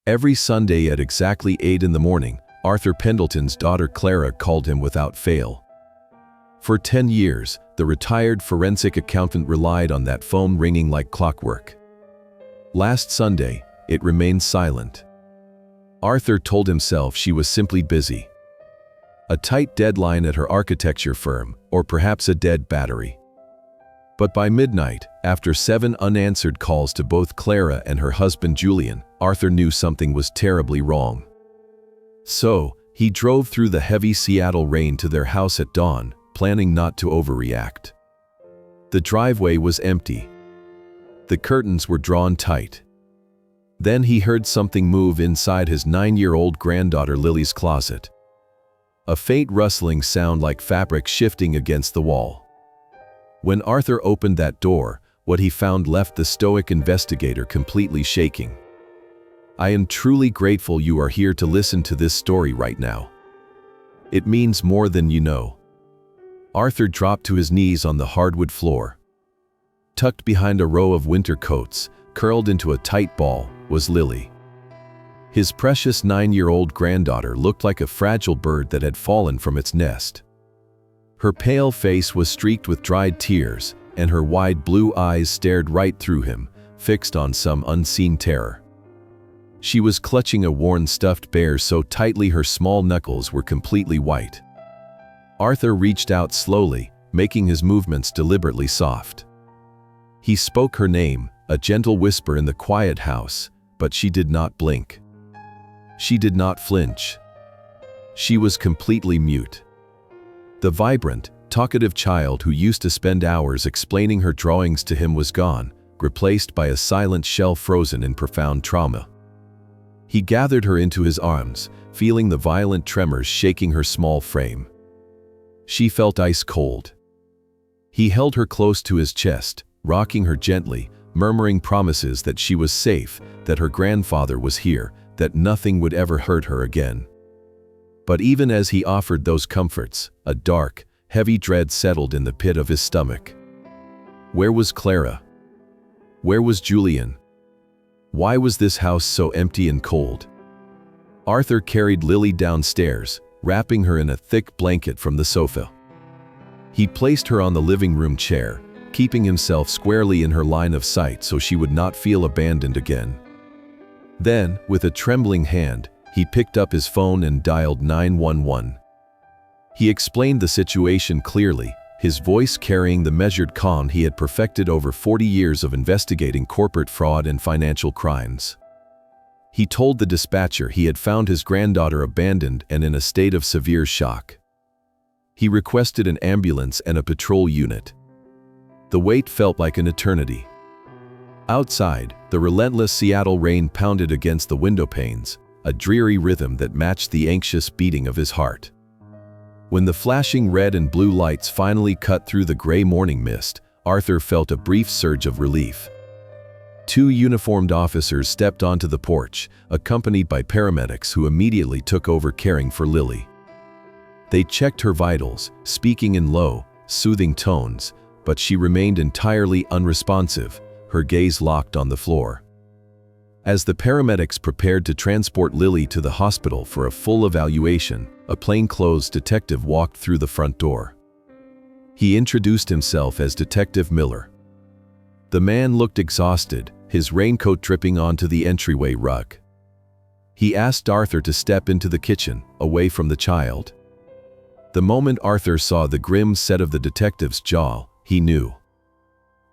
Every Sunday at exactly 8 in the morning, Arthur Pendleton's daughter Clara called him without fail. For 10 years, the retired forensic accountant relied on that phone ringing like clockwork. Last Sunday, it remained silent. Arthur told himself she was simply busy. A tight deadline at her architecture firm, or perhaps a dead battery. But by midnight, after 7 unanswered calls to both Clara and her husband Julian, Arthur knew something was terribly wrong. So, he drove through the heavy Seattle rain to their house at dawn, planning not to overreact. The driveway was empty. The curtains were drawn tight. Then he heard something move inside his 9-year-old granddaughter Lily's closet. A faint rustling sound like fabric shifting against the wall. When Arthur opened that door, what he found left the stoic investigator completely shaking. "I am truly grateful you are here to listen to this story right now. It means more than you know." Arthur dropped to his knees on the hardwood floor. Tucked behind a row of winter coats, curled into a tight ball, was Lily. His precious 9-year-old granddaughter looked like a fragile bird that had fallen from its nest. Her pale face was streaked with dried tears, and her wide blue eyes stared right through him, fixed on some unseen terror. She was clutching a worn stuffed bear so tightly her small knuckles were completely white. Arthur reached out slowly, making his movements deliberately soft. He spoke her name, a gentle whisper in the quiet house, but she did not blink. She did not flinch. She was completely mute. The vibrant, talkative child who used to spend hours explaining her drawings to him was gone, replaced by a silent shell frozen in profound trauma. He gathered her into his arms, feeling the violent tremors shaking her small frame. She felt ice cold. He held her close to his chest, rocking her gently, murmuring promises that she was safe, that her grandfather was here, that nothing would ever hurt her again. But even as he offered those comforts, a dark, heavy dread settled in the pit of his stomach. Where was Clara? Where was Julian? Why was this house so empty and cold? Arthur carried Lily downstairs, wrapping her in a thick blanket from the sofa. He placed her on the living room chair, keeping himself squarely in her line of sight so she would not feel abandoned again. Then, with a trembling hand, he picked up his phone and dialed 911. He explained the situation clearly, his voice carrying the measured calm he had perfected over 40 years of investigating corporate fraud and financial crimes. He told the dispatcher he had found his granddaughter abandoned and in a state of severe shock. He requested an ambulance and a patrol unit. The wait felt like an eternity. Outside, the relentless Seattle rain pounded against the window panes, a dreary rhythm that matched the anxious beating of his heart. When the flashing red and blue lights finally cut through the gray morning mist, Arthur felt a brief surge of relief. 2 uniformed officers stepped onto the porch, accompanied by paramedics who immediately took over caring for Lily. They checked her vitals, speaking in low, soothing tones, but she remained entirely unresponsive, her gaze locked on the floor. As the paramedics prepared to transport Lily to the hospital for a full evaluation, a plainclothes detective walked through the front door. He introduced himself as Detective Miller. The man looked exhausted, his raincoat dripping onto the entryway rug. He asked Arthur to step into the kitchen, away from the child. The moment Arthur saw the grim set of the detective's jaw, he knew.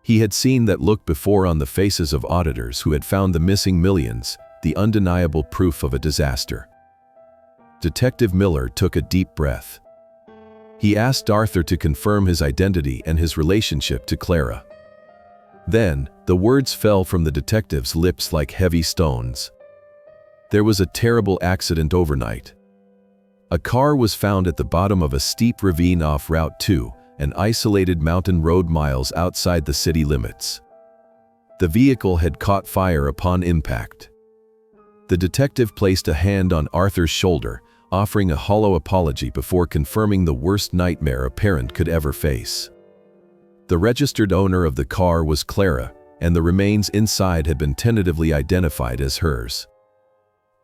He had seen that look before on the faces of auditors who had found the missing millions, the undeniable proof of a disaster. Detective Miller took a deep breath. He asked Arthur to confirm his identity and his relationship to Clara. Then, the words fell from the detective's lips like heavy stones. There was a terrible accident overnight. A car was found at the bottom of a steep ravine off Route 2, an isolated mountain road miles outside the city limits. The vehicle had caught fire upon impact. The detective placed a hand on Arthur's shoulder, offering a hollow apology before confirming the worst nightmare a parent could ever face. The registered owner of the car was Clara, and the remains inside had been tentatively identified as hers.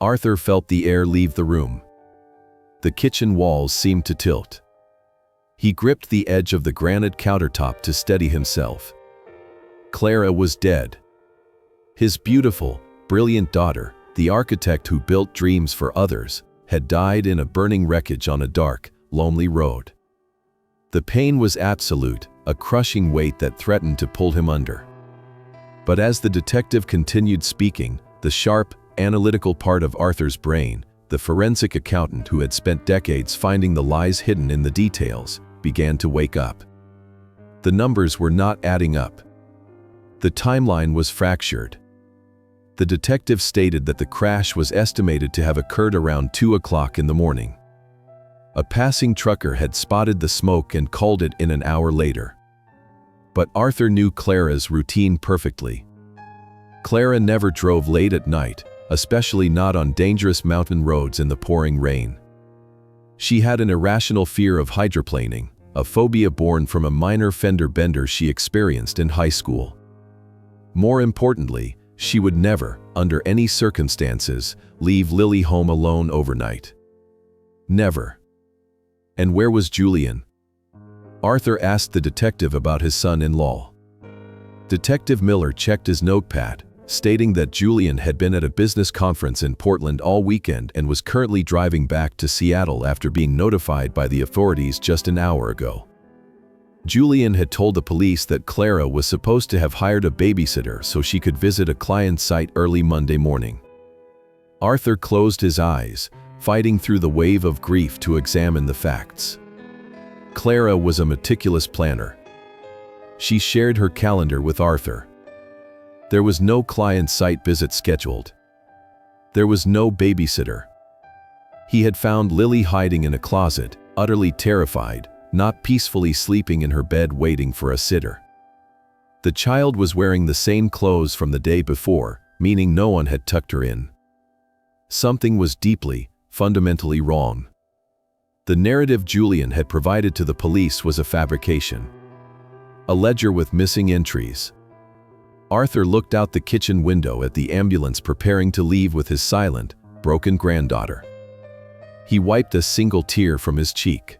Arthur felt the air leave the room. The kitchen walls seemed to tilt. He gripped the edge of the granite countertop to steady himself. Clara was dead. His beautiful, brilliant daughter, the architect who built dreams for others, had died in a burning wreckage on a dark, lonely road. The pain was absolute, a crushing weight that threatened to pull him under. But as the detective continued speaking, the sharp, analytical part of Arthur's brain, the forensic accountant who had spent decades finding the lies hidden in the details, began to wake up. The numbers were not adding up. The timeline was fractured. The detective stated that the crash was estimated to have occurred around 2 o'clock in the morning. A passing trucker had spotted the smoke and called it in an hour later. But Arthur knew Clara's routine perfectly. Clara never drove late at night, especially not on dangerous mountain roads in the pouring rain. She had an irrational fear of hydroplaning, a phobia born from a minor fender bender she experienced in high school. More importantly, she would never, under any circumstances, leave Lily home alone overnight. Never. And where was Julian? Arthur asked the detective about his son-in-law. Detective Miller checked his notepad, stating that Julian had been at a business conference in Portland all weekend and was currently driving back to Seattle after being notified by the authorities just an hour ago. Julian had told the police that Clara was supposed to have hired a babysitter so she could visit a client's site early Monday morning. Arthur closed his eyes, fighting through the wave of grief to examine the facts. Clara was a meticulous planner. She shared her calendar with Arthur. There was no client site visit scheduled. There was no babysitter. He had found Lily hiding in a closet, utterly terrified, not peacefully sleeping in her bed waiting for a sitter. The child was wearing the same clothes from the day before, meaning no one had tucked her in. Something was deeply, fundamentally wrong. The narrative Julian had provided to the police was a fabrication. A ledger with missing entries. Arthur looked out the kitchen window at the ambulance preparing to leave with his silent, broken granddaughter. He wiped a single tear from his cheek.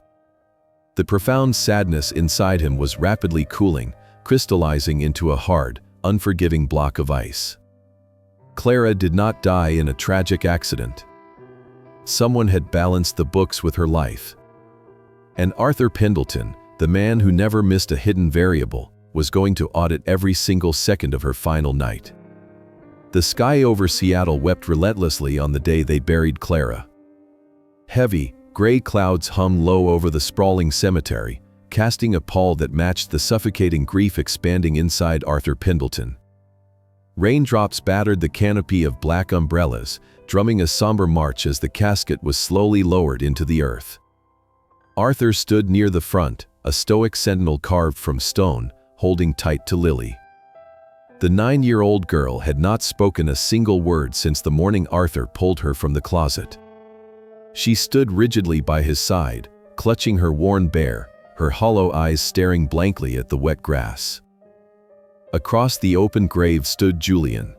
The profound sadness inside him was rapidly cooling, crystallizing into a hard, unforgiving block of ice. Clara did not die in a tragic accident. Someone had balanced the books with her life. And Arthur Pendleton, the man who never missed a hidden variable, was going to audit every single second of her final night. The sky over Seattle wept relentlessly on the day they buried Clara. Heavy, gray clouds hung low over the sprawling cemetery, casting a pall that matched the suffocating grief expanding inside Arthur Pendleton. Raindrops battered the canopy of black umbrellas, drumming a somber march as the casket was slowly lowered into the earth. Arthur stood near the front, a stoic sentinel carved from stone, holding tight to Lily. The 9-year-old girl had not spoken a single word since the morning Arthur pulled her from the closet. She stood rigidly by his side, clutching her worn bear, her hollow eyes staring blankly at the wet grass. Across the open grave stood Julian.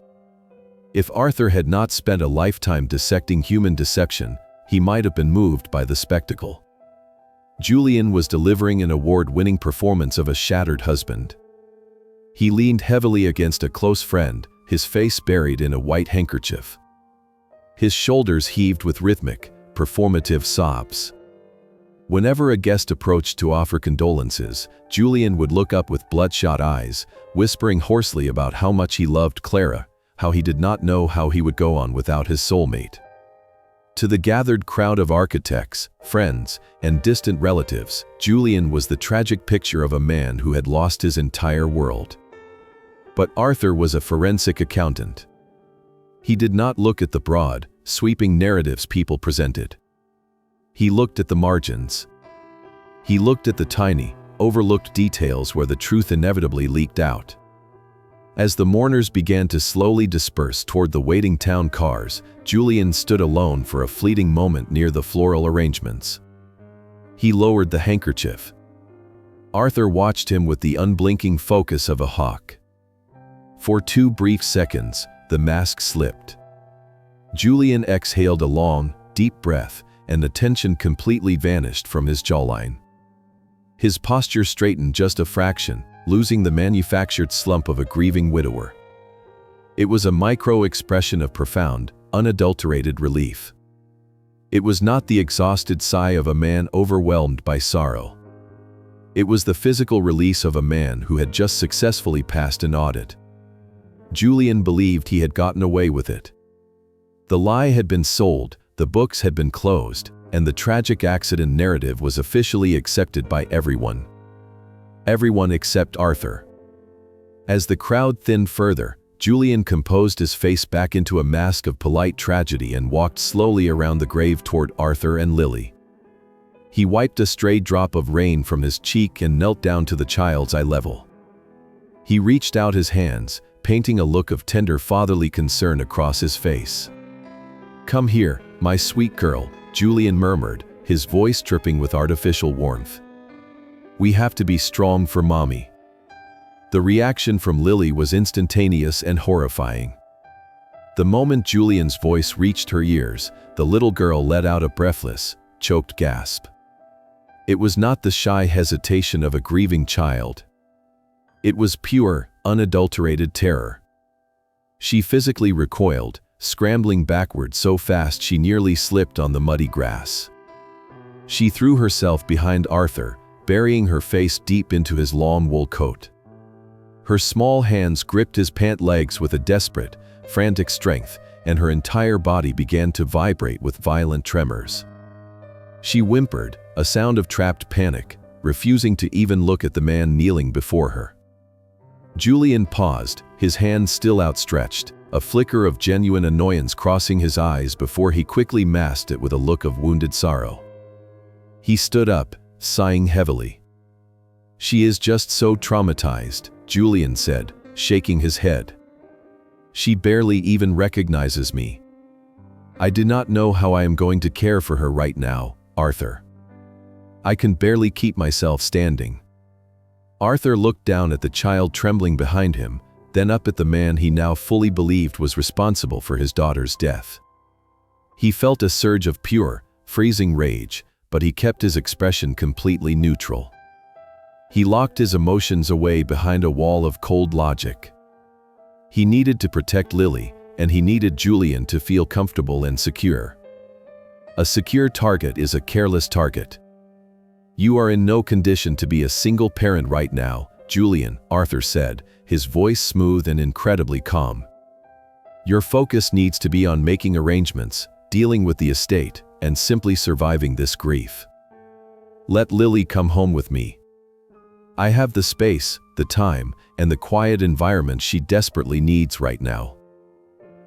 If Arthur had not spent a lifetime dissecting human deception, he might have been moved by the spectacle. Julian was delivering an award-winning performance of a shattered husband. He leaned heavily against a close friend, his face buried in a white handkerchief. His shoulders heaved with rhythmic, performative sobs. Whenever a guest approached to offer condolences, Julian would look up with bloodshot eyes, whispering hoarsely about how much he loved Clara, how he did not know how he would go on without his soulmate. To the gathered crowd of architects, friends, and distant relatives, Julian was the tragic picture of a man who had lost his entire world. But Arthur was a forensic accountant. He did not look at the broad, sweeping narratives people presented. He looked at the margins. He looked at the tiny, overlooked details where the truth inevitably leaked out. As the mourners began to slowly disperse toward the waiting town cars, Julian stood alone for a fleeting moment near the floral arrangements. He lowered the handkerchief. Arthur watched him with the unblinking focus of a hawk. For 2 brief seconds, the mask slipped. Julian exhaled a long, deep breath, and the tension completely vanished from his jawline. His posture straightened just a fraction, losing the manufactured slump of a grieving widower. It was a micro-expression of profound, unadulterated relief. It was not the exhausted sigh of a man overwhelmed by sorrow. It was the physical release of a man who had just successfully passed an audit. Julian believed he had gotten away with it. The lie had been sold, the books had been closed, and the tragic accident narrative was officially accepted by everyone. Everyone except Arthur. As the crowd thinned further, Julian composed his face back into a mask of polite tragedy and walked slowly around the grave toward Arthur and Lily. He wiped a stray drop of rain from his cheek and knelt down to the child's eye level. He reached out his hands, painting a look of tender fatherly concern across his face. "Come here, my sweet girl," Julian murmured, his voice dripping with artificial warmth. "We have to be strong for Mommy." The reaction from Lily was instantaneous and horrifying. The moment Julian's voice reached her ears, the little girl let out a breathless, choked gasp. It was not the shy hesitation of a grieving child. It was pure, unadulterated terror. She physically recoiled, scrambling backward so fast she nearly slipped on the muddy grass. She threw herself behind Arthur, burying her face deep into his long wool coat. Her small hands gripped his pant legs with a desperate, frantic strength, and her entire body began to vibrate with violent tremors. She whimpered, a sound of trapped panic, refusing to even look at the man kneeling before her. Julian paused, his hand still outstretched, a flicker of genuine annoyance crossing his eyes before he quickly masked it with a look of wounded sorrow. He stood up, sighing heavily. "She is just so traumatized," Julian said, shaking his head. "She barely even recognizes me. I do not know how I am going to care for her right now, Arthur. I can barely keep myself standing." Arthur looked down at the child trembling behind him, then up at the man he now fully believed was responsible for his daughter's death. He felt a surge of pure, freezing rage, but he kept his expression completely neutral. He locked his emotions away behind a wall of cold logic. He needed to protect Lily, and he needed Julian to feel comfortable and secure. A secure target is a careless target. "You are in no condition to be a single parent right now, Julian," Arthur said, his voice smooth and incredibly calm. "Your focus needs to be on making arrangements, dealing with the estate, and simply surviving this grief. Let Lily come home with me. I have the space, the time, and the quiet environment she desperately needs right now.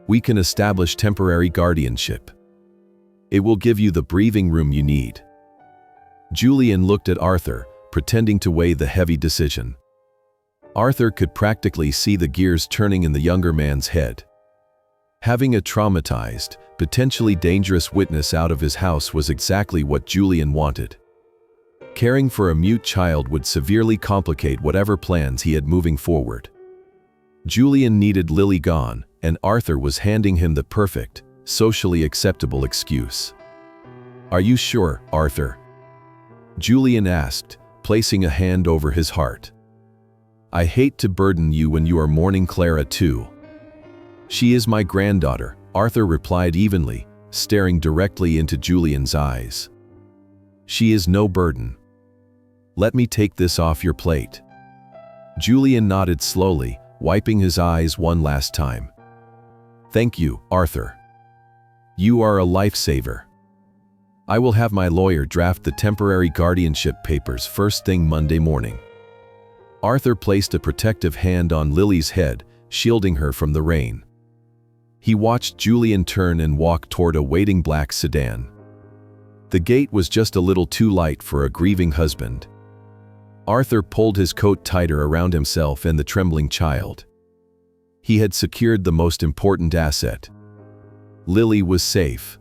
We can establish temporary guardianship. It will give you the breathing room you need." Julian looked at Arthur, pretending to weigh the heavy decision. Arthur could practically see the gears turning in the younger man's head. Having a traumatized, potentially dangerous witness out of his house was exactly what Julian wanted. Caring for a mute child would severely complicate whatever plans he had moving forward. Julian needed Lily gone, and Arthur was handing him the perfect, socially acceptable excuse. "Are you sure, Arthur?" Julian asked, placing a hand over his heart. "I hate to burden you when you are mourning Clara too." "She is my granddaughter," Arthur replied evenly, staring directly into Julian's eyes. "She is no burden. Let me take this off your plate." Julian nodded slowly, wiping his eyes one last time. "Thank you, Arthur. You are a lifesaver. I will have my lawyer draft the temporary guardianship papers first thing Monday morning." Arthur placed a protective hand on Lily's head, shielding her from the rain. He watched Julian turn and walk toward a waiting black sedan. The gate was just a little too light for a grieving husband. Arthur pulled his coat tighter around himself and the trembling child. He had secured the most important asset. Lily was safe.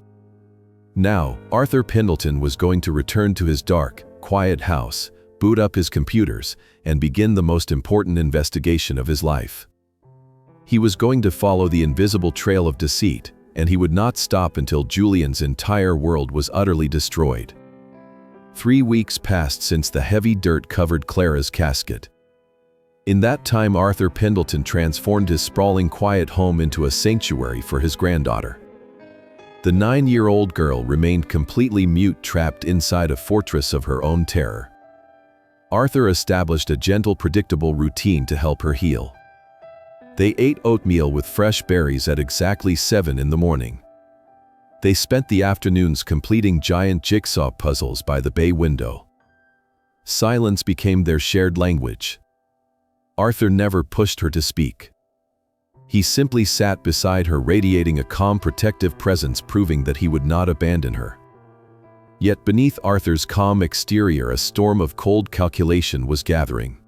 Now, Arthur Pendleton was going to return to his dark, quiet house, boot up his computers, and begin the most important investigation of his life. He was going to follow the invisible trail of deceit, and he would not stop until Julian's entire world was utterly destroyed. 3 weeks passed since the heavy dirt covered Clara's casket. In that time, Arthur Pendleton transformed his sprawling quiet home into a sanctuary for his granddaughter. The 9-year-old girl remained completely mute, trapped inside a fortress of her own terror. Arthur established a gentle, predictable routine to help her heal. They ate oatmeal with fresh berries at exactly 7 in the morning. They spent the afternoons completing giant jigsaw puzzles by the bay window. Silence became their shared language. Arthur never pushed her to speak. He simply sat beside her, radiating a calm, protective presence, proving that he would not abandon her. Yet beneath Arthur's calm exterior, a storm of cold calculation was gathering.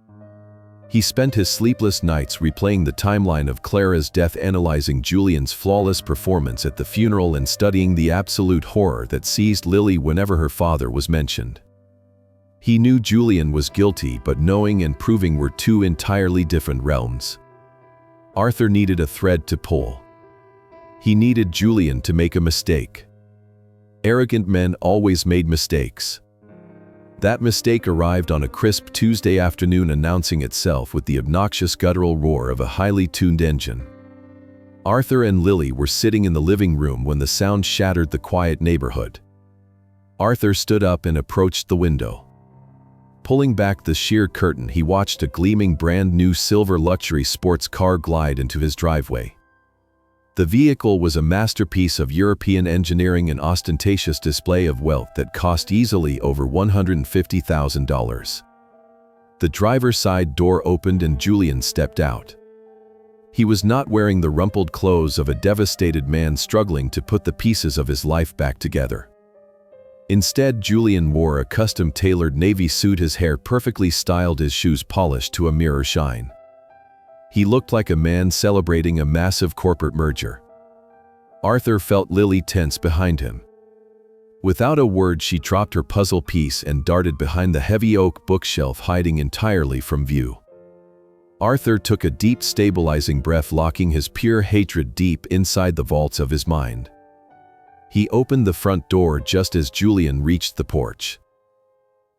He spent his sleepless nights replaying the timeline of Clara's death, analyzing Julian's flawless performance at the funeral, and studying the absolute horror that seized Lily whenever her father was mentioned. He knew Julian was guilty, but knowing and proving were two entirely different realms. Arthur needed a thread to pull. He needed Julian to make a mistake. Arrogant men always made mistakes. That mistake arrived on a crisp Tuesday afternoon, announcing itself with the obnoxious guttural roar of a highly tuned engine. Arthur and Lily were sitting in the living room when the sound shattered the quiet neighborhood. Arthur stood up and approached the window. Pulling back the sheer curtain, he watched a gleaming brand-new silver luxury sports car glide into his driveway. The vehicle was a masterpiece of European engineering, an ostentatious display of wealth that cost easily over $150,000. The driver's side door opened and Julian stepped out. He was not wearing the rumpled clothes of a devastated man struggling to put the pieces of his life back together. Instead, Julian wore a custom-tailored navy suit, his hair perfectly styled, his shoes polished to a mirror shine. He looked like a man celebrating a massive corporate merger. Arthur felt Lily tense behind him. Without a word, she dropped her puzzle piece and darted behind the heavy oak bookshelf, hiding entirely from view. Arthur took a deep, stabilizing breath, locking his pure hatred deep inside the vaults of his mind. He opened the front door just as Julian reached the porch.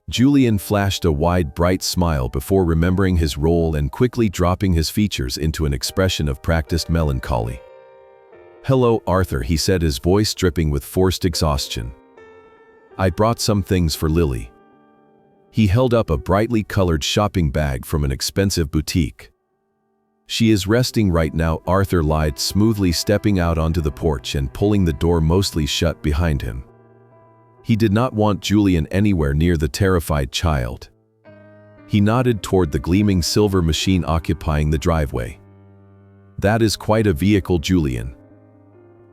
Julian flashed a wide, bright smile before remembering his role and quickly dropping his features into an expression of practiced melancholy. "Hello, Arthur," he said, his voice dripping with forced exhaustion. "I brought some things for Lily." He held up a brightly colored shopping bag from an expensive boutique. "She is resting right now," Arthur lied, smoothly stepping out onto the porch and pulling the door mostly shut behind him. He did not want Julian anywhere near the terrified child. He nodded toward the gleaming silver machine occupying the driveway. "That is quite a vehicle, Julian.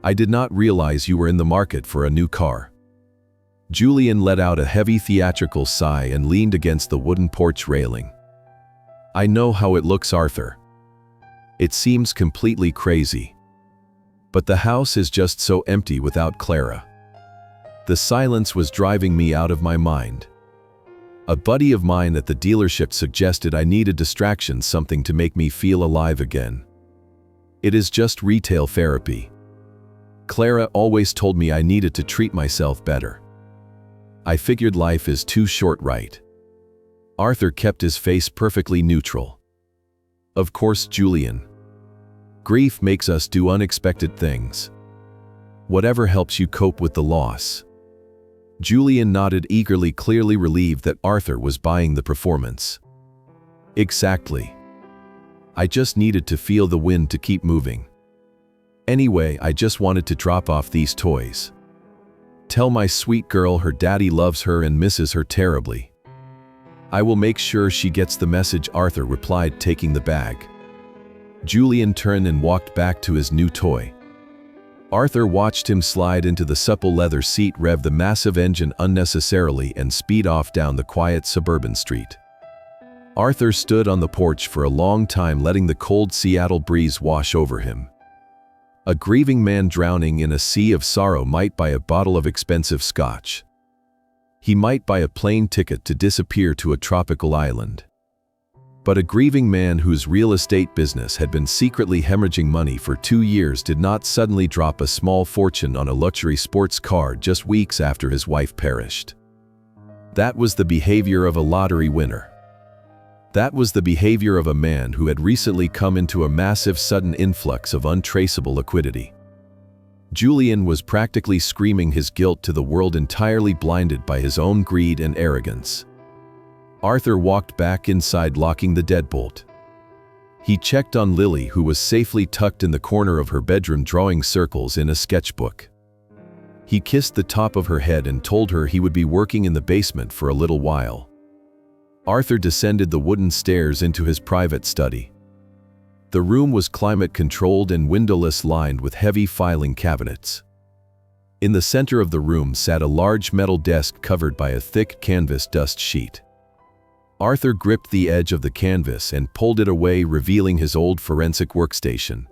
I did not realize you were in the market for a new car." Julian let out a heavy theatrical sigh and leaned against the wooden porch railing. "I know how it looks, Arthur. It seems completely crazy. But the house is just so empty without Clara. The silence was driving me out of my mind. A buddy of mine at the dealership suggested I needed distraction, something to make me feel alive again. It is just retail therapy. Clara always told me I needed to treat myself better. I figured life is too short, right?" Arthur kept his face perfectly neutral. "Of course, Julian. Grief makes us do unexpected things. Whatever helps you cope with the loss." Julian nodded eagerly, clearly relieved that Arthur was buying the performance. "Exactly. I just needed to feel the wind to keep moving. Anyway, I just wanted to drop off these toys. Tell my sweet girl her daddy loves her and misses her terribly." "I will make sure she gets the message," Arthur replied, taking the bag. Julian turned and walked back to his new toy. Arthur watched him slide into the supple leather seat, rev the massive engine unnecessarily, and speed off down the quiet suburban street. Arthur stood on the porch for a long time, letting the cold Seattle breeze wash over him. A grieving man drowning in a sea of sorrow might buy a bottle of expensive scotch. He might buy a plane ticket to disappear to a tropical island. But a grieving man whose real estate business had been secretly hemorrhaging money for 2 years did not suddenly drop a small fortune on a luxury sports car just weeks after his wife perished. That was the behavior of a lottery winner. That was the behavior of a man who had recently come into a massive sudden influx of untraceable liquidity. Julian was practically screaming his guilt to the world, entirely blinded by his own greed and arrogance. Arthur walked back inside, locking the deadbolt. He checked on Lily, who was safely tucked in the corner of her bedroom drawing circles in a sketchbook. He kissed the top of her head and told her he would be working in the basement for a little while. Arthur descended the wooden stairs into his private study. The room was climate-controlled and windowless, lined with heavy filing cabinets. In the center of the room sat a large metal desk covered by a thick canvas dust sheet. Arthur gripped the edge of the canvas and pulled it away, revealing his old forensic workstation.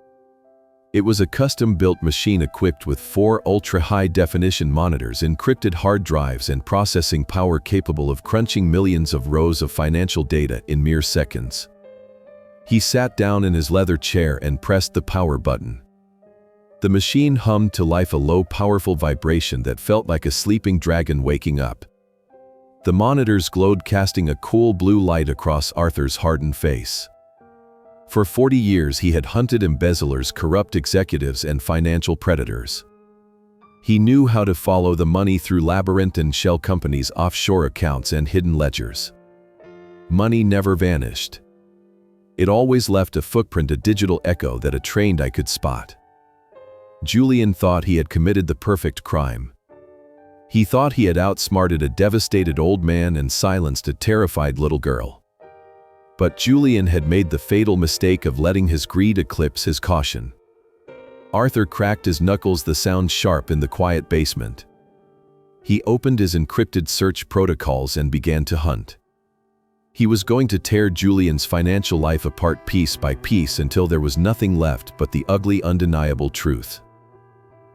It was a custom-built machine equipped with 4 ultra-high-definition monitors, encrypted hard drives, and processing power capable of crunching millions of rows of financial data in mere seconds. He sat down in his leather chair and pressed the power button. The machine hummed to life, a low, powerful vibration that felt like a sleeping dragon waking up. The monitors glowed, casting a cool blue light across Arthur's hardened face. For 40 years he had hunted embezzlers, corrupt executives, and financial predators. He knew how to follow the money through labyrinthine shell companies, offshore accounts, and hidden ledgers. Money never vanished. It always left a footprint, a digital echo that a trained eye could spot. Julian thought he had committed the perfect crime. He thought he had outsmarted a devastated old man and silenced a terrified little girl. But Julian had made the fatal mistake of letting his greed eclipse his caution. Arthur cracked his knuckles, the sound sharp in the quiet basement. He opened his encrypted search protocols and began to hunt. He was going to tear Julian's financial life apart piece by piece until there was nothing left but the ugly, undeniable truth.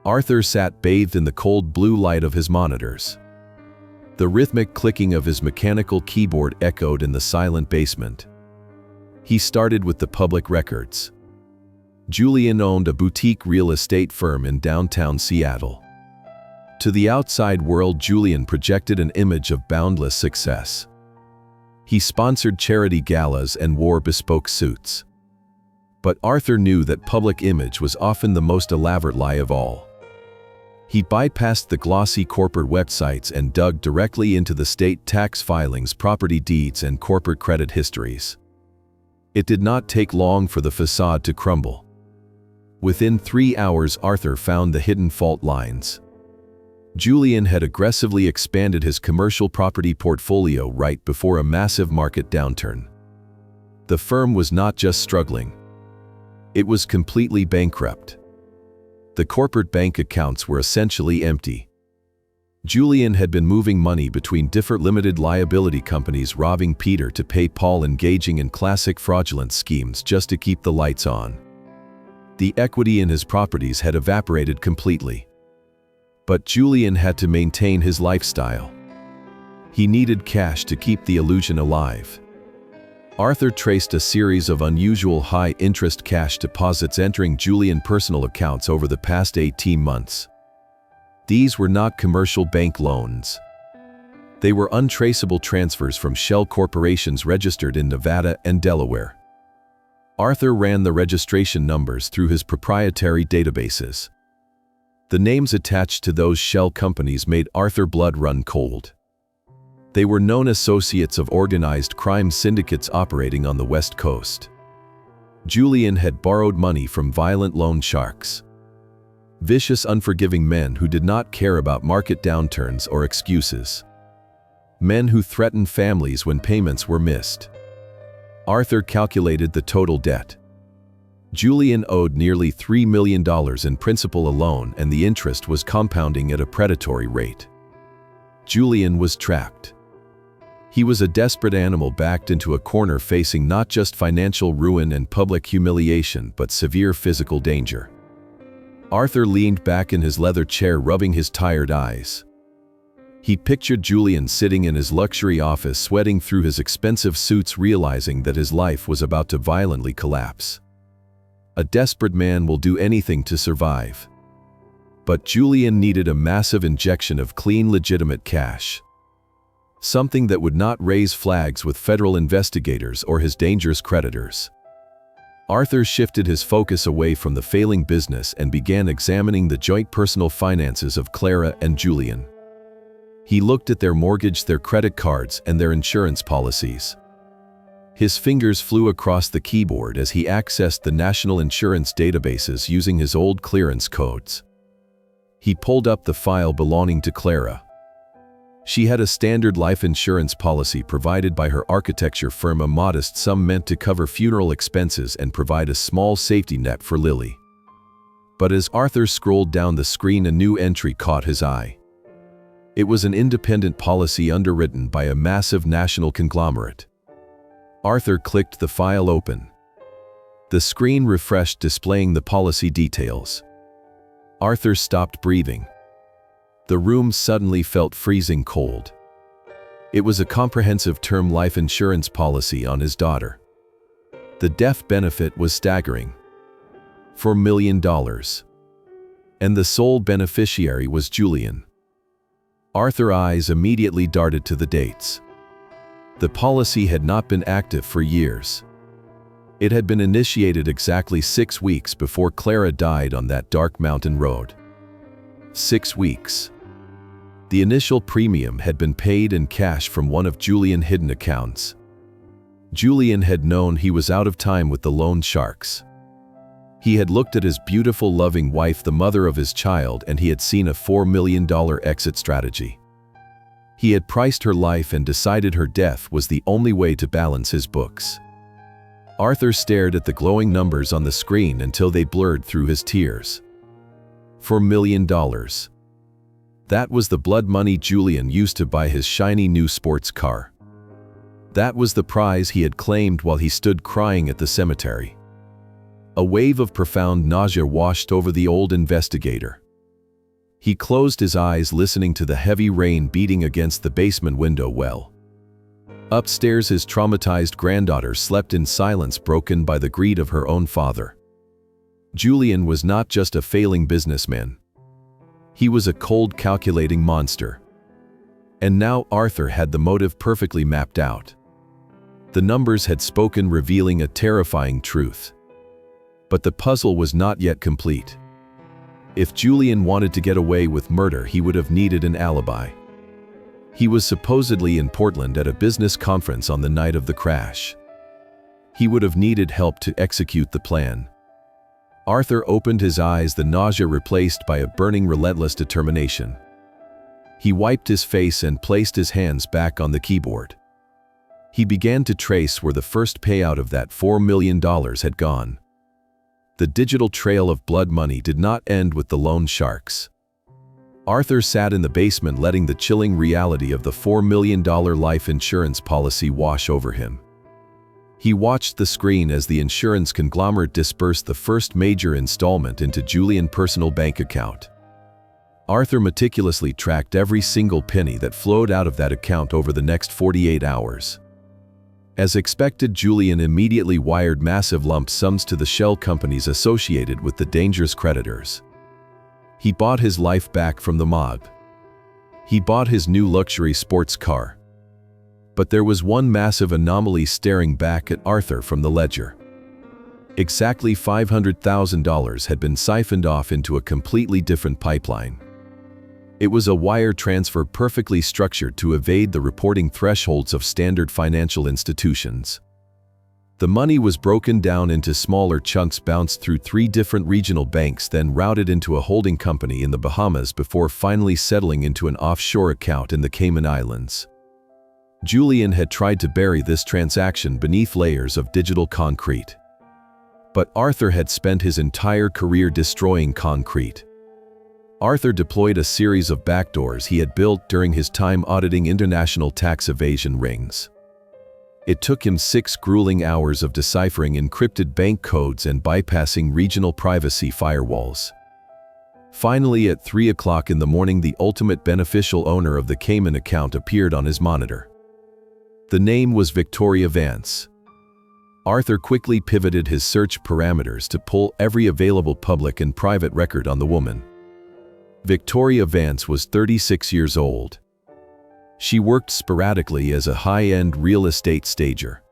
Arthur sat bathed in the cold blue light of his monitors. The rhythmic clicking of his mechanical keyboard echoed in the silent basement. He started with the public records. Julian owned a boutique real estate firm in downtown Seattle. To the outside world, Julian projected an image of boundless success. He sponsored charity galas and wore bespoke suits. But Arthur knew that public image was often the most elaborate lie of all. He bypassed the glossy corporate websites and dug directly into the state tax filings, property deeds, and corporate credit histories. It did not take long for the facade to crumble. Within 3 hours, Arthur found the hidden fault lines. Julian had aggressively expanded his commercial property portfolio right before a massive market downturn. The firm was not just struggling. It was completely bankrupt. The corporate bank accounts were essentially empty. Julian had been moving money between different limited liability companies, robbing Peter to pay Paul, engaging in classic fraudulent schemes just to keep the lights on. The equity in his properties had evaporated completely. But Julian had to maintain his lifestyle. He needed cash to keep the illusion alive. Arthur traced a series of unusual high-interest cash deposits entering Julian's personal accounts over the past 18 months. These were not commercial bank loans. They were untraceable transfers from shell corporations registered in Nevada and Delaware. Arthur ran the registration numbers through his proprietary databases. The names attached to those shell companies made Arthur's blood run cold. They were known associates of organized crime syndicates operating on the West Coast. Julian had borrowed money from violent loan sharks. Vicious, unforgiving men who did not care about market downturns or excuses. Men who threatened families when payments were missed. Arthur calculated the total debt. Julian owed nearly $3 million in principal alone, and the interest was compounding at a predatory rate. Julian was trapped. He was a desperate animal backed into a corner, facing not just financial ruin and public humiliation but severe physical danger. Arthur leaned back in his leather chair, rubbing his tired eyes. He pictured Julian sitting in his luxury office sweating through his expensive suits, realizing that his life was about to violently collapse. A desperate man will do anything to survive. But Julian needed a massive injection of clean, legitimate cash. Something that would not raise flags with federal investigators or his dangerous creditors. Arthur shifted his focus away from the failing business and began examining the joint personal finances of Clara and Julian. He looked at their mortgage, their credit cards, and their insurance policies. His fingers flew across the keyboard as he accessed the national insurance databases using his old clearance codes. He pulled up the file belonging to Clara. She had a standard life insurance policy provided by her architecture firm, a modest sum meant to cover funeral expenses and provide a small safety net for Lily. But as Arthur scrolled down the screen, a new entry caught his eye. It was an independent policy underwritten by a massive national conglomerate. Arthur clicked the file open. The screen refreshed, displaying the policy details. Arthur stopped breathing. The room suddenly felt freezing cold. It was a comprehensive term life insurance policy on his daughter. The death benefit was staggering. $4 million. And the sole beneficiary was Julian. Arthur's eyes immediately darted to the dates. The policy had not been active for years. It had been initiated exactly 6 weeks before Clara died on that dark mountain road. 6 weeks. The initial premium had been paid in cash from one of Julian's hidden accounts. Julian had known he was out of time with the loan sharks. He had looked at his beautiful, loving wife, the mother of his child, and he had seen a $4 million exit strategy. He had priced her life and decided her death was the only way to balance his books. Arthur stared at the glowing numbers on the screen until they blurred through his tears. $4 million. That was the blood money Julian used to buy his shiny new sports car. That was the prize he had claimed while he stood crying at the cemetery. A wave of profound nausea washed over the old investigator. He closed his eyes, listening to the heavy rain beating against the basement window well. Upstairs, his traumatized granddaughter slept in silence, broken by the greed of her own father. Julian was not just a failing businessman. He was a cold, calculating monster. And now Arthur had the motive perfectly mapped out. The numbers had spoken, revealing a terrifying truth. But the puzzle was not yet complete. If Julian wanted to get away with murder, he would have needed an alibi. He was supposedly in Portland at a business conference on the night of the crash. He would have needed help to execute the plan. Arthur opened his eyes, the nausea replaced by a burning, relentless determination. He wiped his face and placed his hands back on the keyboard. He began to trace where the first payout of that $4 million had gone. The digital trail of blood money did not end with the loan sharks. Arthur sat in the basement, letting the chilling reality of the $4 million life insurance policy wash over him. He watched the screen as the insurance conglomerate dispersed the first major installment into Julian's personal bank account. Arthur meticulously tracked every single penny that flowed out of that account over the next 48 hours. As expected, Julian immediately wired massive lump sums to the shell companies associated with the dangerous creditors. He bought his life back from the mob. He bought his new luxury sports car. But there was one massive anomaly staring back at Arthur from the ledger. Exactly $500,000 had been siphoned off into a completely different pipeline. It was a wire transfer perfectly structured to evade the reporting thresholds of standard financial institutions. The money was broken down into smaller chunks, bounced through 3 different regional banks, then routed into a holding company in the Bahamas before finally settling into an offshore account in the Cayman Islands. Julian had tried to bury this transaction beneath layers of digital concrete. But Arthur had spent his entire career destroying concrete. Arthur deployed a series of backdoors he had built during his time auditing international tax evasion rings. It took him 6 grueling hours of deciphering encrypted bank codes and bypassing regional privacy firewalls. Finally, at 3 o'clock in the morning, the ultimate beneficial owner of the Cayman account appeared on his monitor. The name was Victoria Vance. Arthur quickly pivoted his search parameters to pull every available public and private record on the woman. Victoria Vance was 36 years old. She worked sporadically as a high-end real estate stager.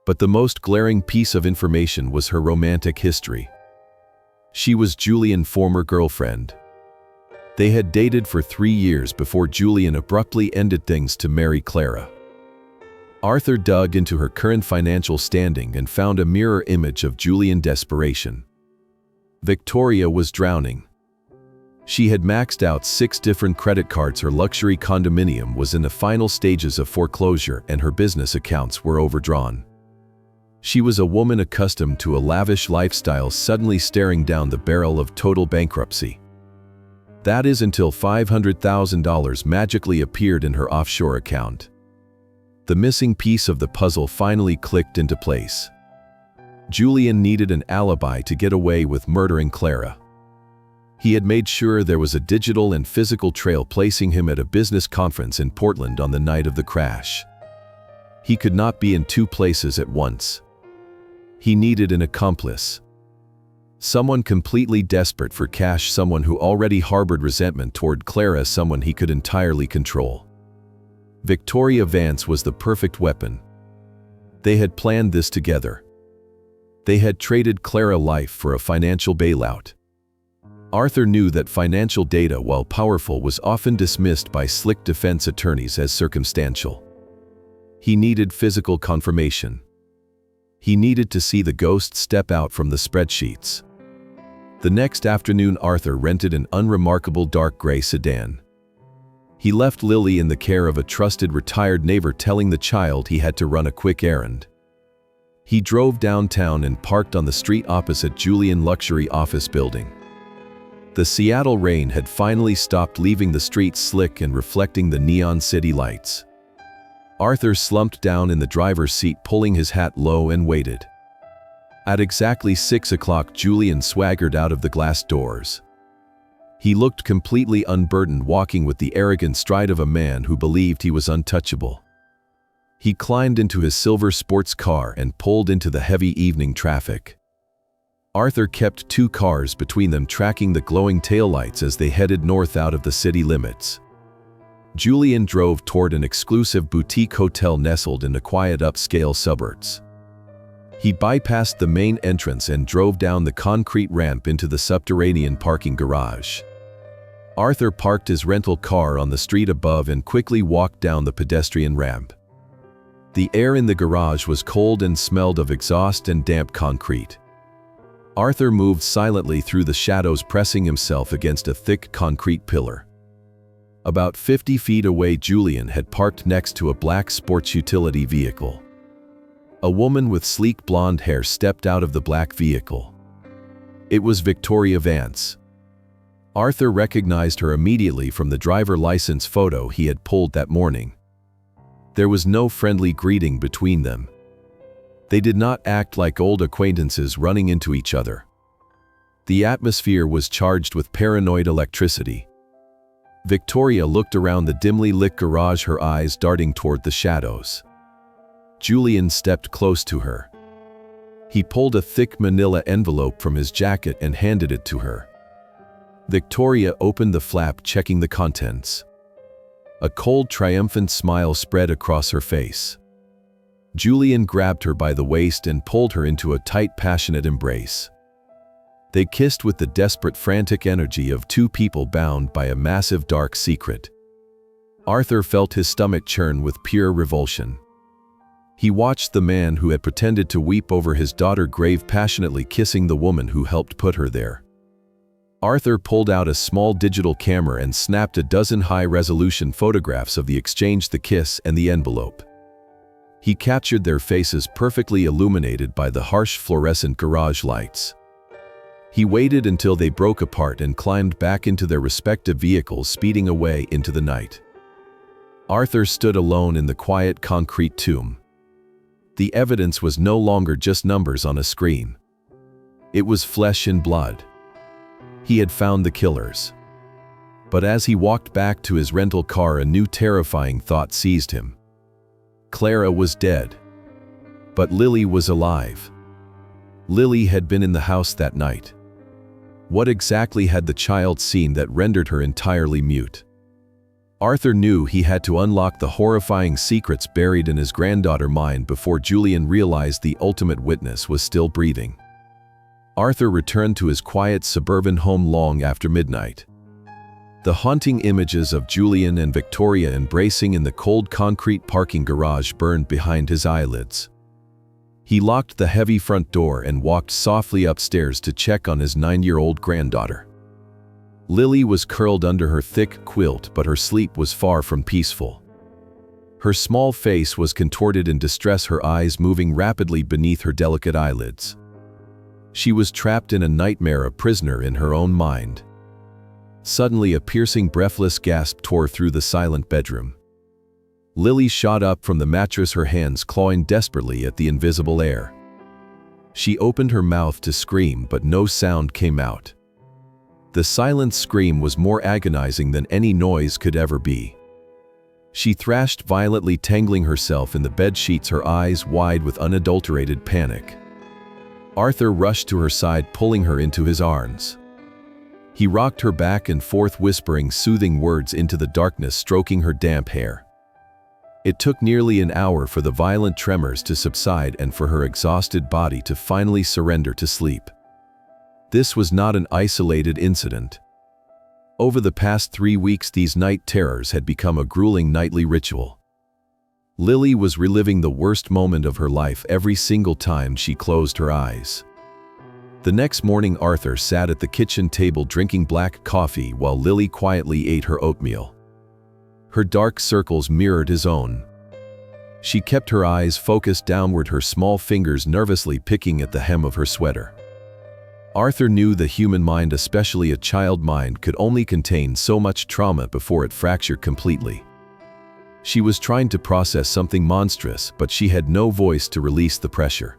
But the most glaring piece of information was her romantic history. She was Julian's former girlfriend. They had dated for 3 years before Julian abruptly ended things to marry Clara. Arthur dug into her current financial standing and found a mirror image of Julian's desperation. Victoria was drowning. She had maxed out 6 different credit cards, her luxury condominium was in the final stages of foreclosure, and her business accounts were overdrawn. She was a woman accustomed to a lavish lifestyle suddenly staring down the barrel of total bankruptcy. That is until $500,000 magically appeared in her offshore account. The missing piece of the puzzle finally clicked into place. Julian needed an alibi to get away with murdering Clara. He had made sure there was a digital and physical trail placing him at a business conference in Portland on the night of the crash. He could not be in 2 places at once. He needed an accomplice. Someone completely desperate for cash, someone who already harbored resentment toward Clara, someone he could entirely control. Victoria Vance was the perfect weapon. They had planned this together. They had traded Clara's life for a financial bailout. Arthur knew that financial data, while powerful, was often dismissed by slick defense attorneys as circumstantial. He needed physical confirmation. He needed to see the ghost step out from the spreadsheets. The next afternoon, Arthur rented an unremarkable dark gray sedan. He left Lily in the care of a trusted retired neighbor, telling the child he had to run a quick errand. He drove downtown and parked on the street opposite Julian's luxury office building. The Seattle rain had finally stopped, leaving the streets slick and reflecting the neon city lights. Arthur slumped down in the driver's seat, pulling his hat low, and waited. At exactly 6 o'clock, Julian swaggered out of the glass doors. He looked completely unburdened, walking with the arrogant stride of a man who believed he was untouchable. He climbed into his silver sports car and pulled into the heavy evening traffic. Arthur kept 2 cars between them, tracking the glowing taillights as they headed north out of the city limits. Julian drove toward an exclusive boutique hotel nestled in the quiet upscale suburbs. He bypassed the main entrance and drove down the concrete ramp into the subterranean parking garage. Arthur parked his rental car on the street above and quickly walked down the pedestrian ramp. The air in the garage was cold and smelled of exhaust and damp concrete. Arthur moved silently through the shadows, pressing himself against a thick concrete pillar. About 50 feet away, Julian had parked next to a black sports utility vehicle. A woman with sleek blonde hair stepped out of the black vehicle. It was Victoria Vance. Arthur recognized her immediately from the driver license photo he had pulled that morning. There was no friendly greeting between them. They did not act like old acquaintances running into each other. The atmosphere was charged with paranoid electricity. Victoria looked around the dimly lit garage, her eyes darting toward the shadows. Julian stepped close to her. He pulled a thick manila envelope from his jacket and handed it to her. Victoria opened the flap, checking the contents. A cold, triumphant smile spread across her face. Julian grabbed her by the waist and pulled her into a tight, passionate embrace. They kissed with the desperate, frantic energy of 2 people bound by a massive, dark secret. Arthur felt his stomach churn with pure revulsion. He watched the man who had pretended to weep over his daughter grave passionately kissing the woman who helped put her there. Arthur pulled out a small digital camera and snapped a dozen high-resolution photographs of the exchange, the kiss, and the envelope. He captured their faces, perfectly illuminated by the harsh fluorescent garage lights. He waited until they broke apart and climbed back into their respective vehicles, speeding away into the night. Arthur stood alone in the quiet concrete tomb. The evidence was no longer just numbers on a screen. It was flesh and blood. He had found the killers. But as he walked back to his rental car, a new terrifying thought seized him. Clara was dead. But Lily was alive. Lily had been in the house that night. What exactly had the child seen that rendered her entirely mute? Arthur knew he had to unlock the horrifying secrets buried in his granddaughter's mind before Julian realized the ultimate witness was still breathing. Arthur returned to his quiet suburban home long after midnight. The haunting images of Julian and Victoria embracing in the cold concrete parking garage burned behind his eyelids. He locked the heavy front door and walked softly upstairs to check on his 9-year-old granddaughter. Lily was curled under her thick quilt, but her sleep was far from peaceful. Her small face was contorted in distress, her eyes moving rapidly beneath her delicate eyelids. She was trapped in a nightmare, a prisoner in her own mind. Suddenly, a piercing, breathless gasp tore through the silent bedroom. Lily shot up from the mattress, her hands clawing desperately at the invisible air. She opened her mouth to scream, but no sound came out. The silent scream was more agonizing than any noise could ever be. She thrashed violently, tangling herself in the bed sheets, her eyes wide with unadulterated panic. Arthur rushed to her side, pulling her into his arms. He rocked her back and forth, whispering soothing words into the darkness, stroking her damp hair. It took nearly an hour for the violent tremors to subside and for her exhausted body to finally surrender to sleep. This was not an isolated incident. Over the past 3 weeks, these night terrors had become a grueling nightly ritual. Lily was reliving the worst moment of her life every single time she closed her eyes. The next morning, Arthur sat at the kitchen table drinking black coffee while Lily quietly ate her oatmeal. Her dark circles mirrored his own. She kept her eyes focused downward, her small fingers nervously picking at the hem of her sweater. Arthur knew the human mind, especially a child mind, could only contain so much trauma before it fractured completely. She was trying to process something monstrous, but she had no voice to release the pressure.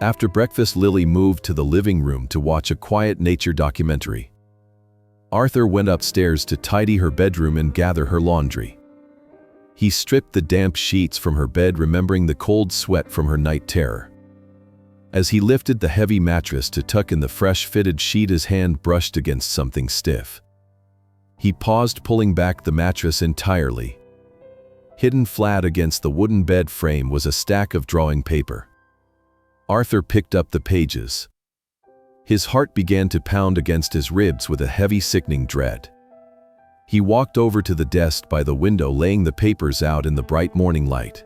After breakfast, Lily moved to the living room to watch a quiet nature documentary. Arthur went upstairs to tidy her bedroom and gather her laundry. He stripped the damp sheets from her bed, remembering the cold sweat from her night terror. As he lifted the heavy mattress to tuck in the fresh fitted sheet, his hand brushed against something stiff. He paused, pulling back the mattress entirely. Hidden flat against the wooden bed frame was a stack of drawing paper. Arthur picked up the pages. His heart began to pound against his ribs with a heavy, sickening dread. He walked over to the desk by the window, laying the papers out in the bright morning light.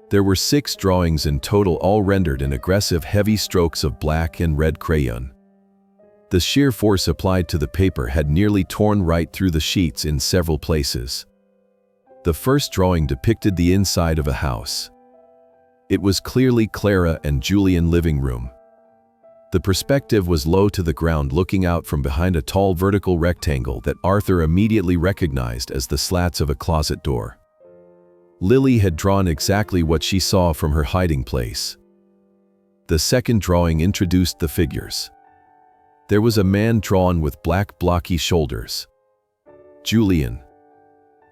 There were 6 drawings in total, all rendered in aggressive, heavy strokes of black and red crayon. The sheer force applied to the paper had nearly torn right through the sheets in several places. The first drawing depicted the inside of a house. It was clearly Clara and Julian's living room. The perspective was low to the ground, looking out from behind a tall vertical rectangle that Arthur immediately recognized as the slats of a closet door. Lily had drawn exactly what she saw from her hiding place. The second drawing introduced the figures. There was a man drawn with black, blocky shoulders. Julian.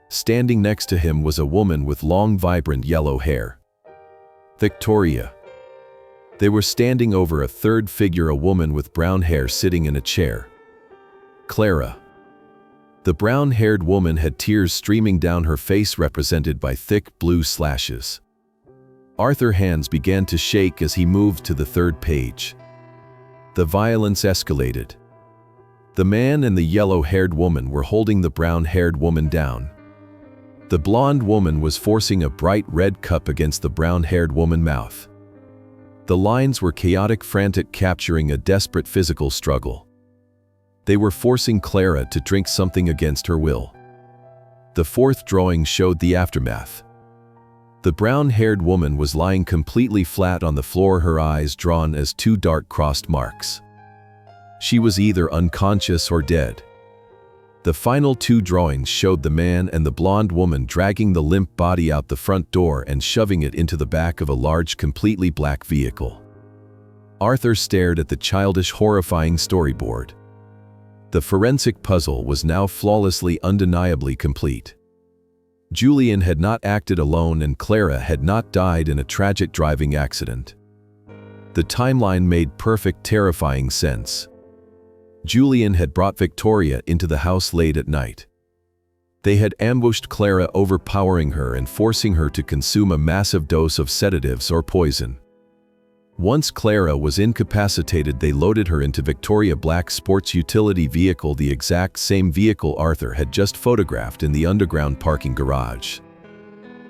Standing next to him was a woman with long, vibrant yellow hair. Victoria. They were standing over a third figure, a woman with brown hair sitting in a chair. Clara. The brown-haired woman had tears streaming down her face, represented by thick blue slashes. Arthur's hands began to shake as he moved to the third page. The violence escalated. The man and the yellow-haired woman were holding the brown-haired woman down. The blonde woman was forcing a bright red cup against the brown-haired woman's mouth. The lines were chaotic, frantic, capturing a desperate physical struggle. They were forcing Clara to drink something against her will. The fourth drawing showed the aftermath. The brown-haired woman was lying completely flat on the floor, her eyes drawn as 2 dark crossed marks. She was either unconscious or dead. The final 2 drawings showed the man and the blonde woman dragging the limp body out the front door and shoving it into the back of a large, completely black vehicle. Arthur stared at the childish, horrifying storyboard. The forensic puzzle was now flawlessly, undeniably complete. Julian had not acted alone and Clara had not died in a tragic driving accident. The timeline made perfect, terrifying sense. Julian had brought Victoria into the house late at night. They had ambushed Clara, overpowering her and forcing her to consume a massive dose of sedatives or poison. Once Clara was incapacitated, they loaded her into Victoria Black's sports utility vehicle, the exact same vehicle Arthur had just photographed in the underground parking garage.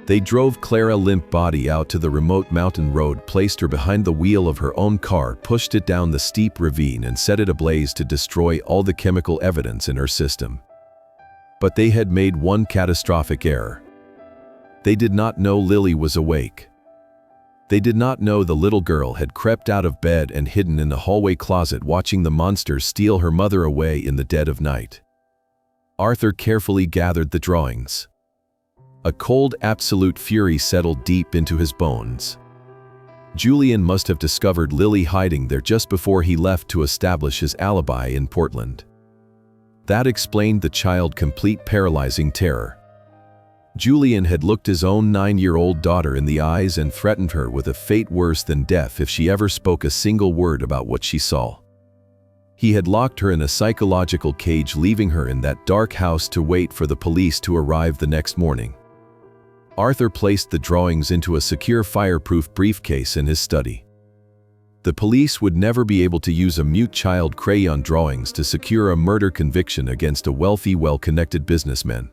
They drove Clara's limp body out to the remote mountain road, placed her behind the wheel of her own car, pushed it down the steep ravine and set it ablaze to destroy all the chemical evidence in her system. But they had made one catastrophic error. They did not know Lily was awake. They did not know the little girl had crept out of bed and hidden in the hallway closet, watching the monster steal her mother away in the dead of night. Arthur carefully gathered the drawings. A cold, absolute fury settled deep into his bones. Julian must have discovered Lily hiding there just before he left to establish his alibi in Portland. That explained the child's complete paralyzing terror. Julian had looked his own 9-year-old daughter in the eyes and threatened her with a fate worse than death if she ever spoke a single word about what she saw. He had locked her in a psychological cage, leaving her in that dark house to wait for the police to arrive the next morning. Arthur placed the drawings into a secure fireproof briefcase in his study. The police would never be able to use a mute child crayon drawings to secure a murder conviction against a wealthy, well-connected businessman.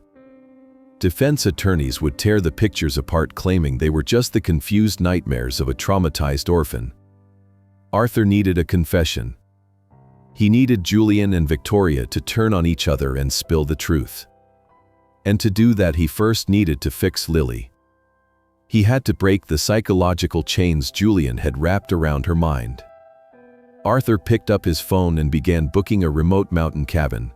Defense attorneys would tear the pictures apart, claiming they were just the confused nightmares of a traumatized orphan. Arthur needed a confession. He needed Julian and Victoria to turn on each other and spill the truth. And to do that, he first needed to fix Lily. He had to break the psychological chains Julian had wrapped around her mind. Arthur picked up his phone and began booking a remote mountain cabin.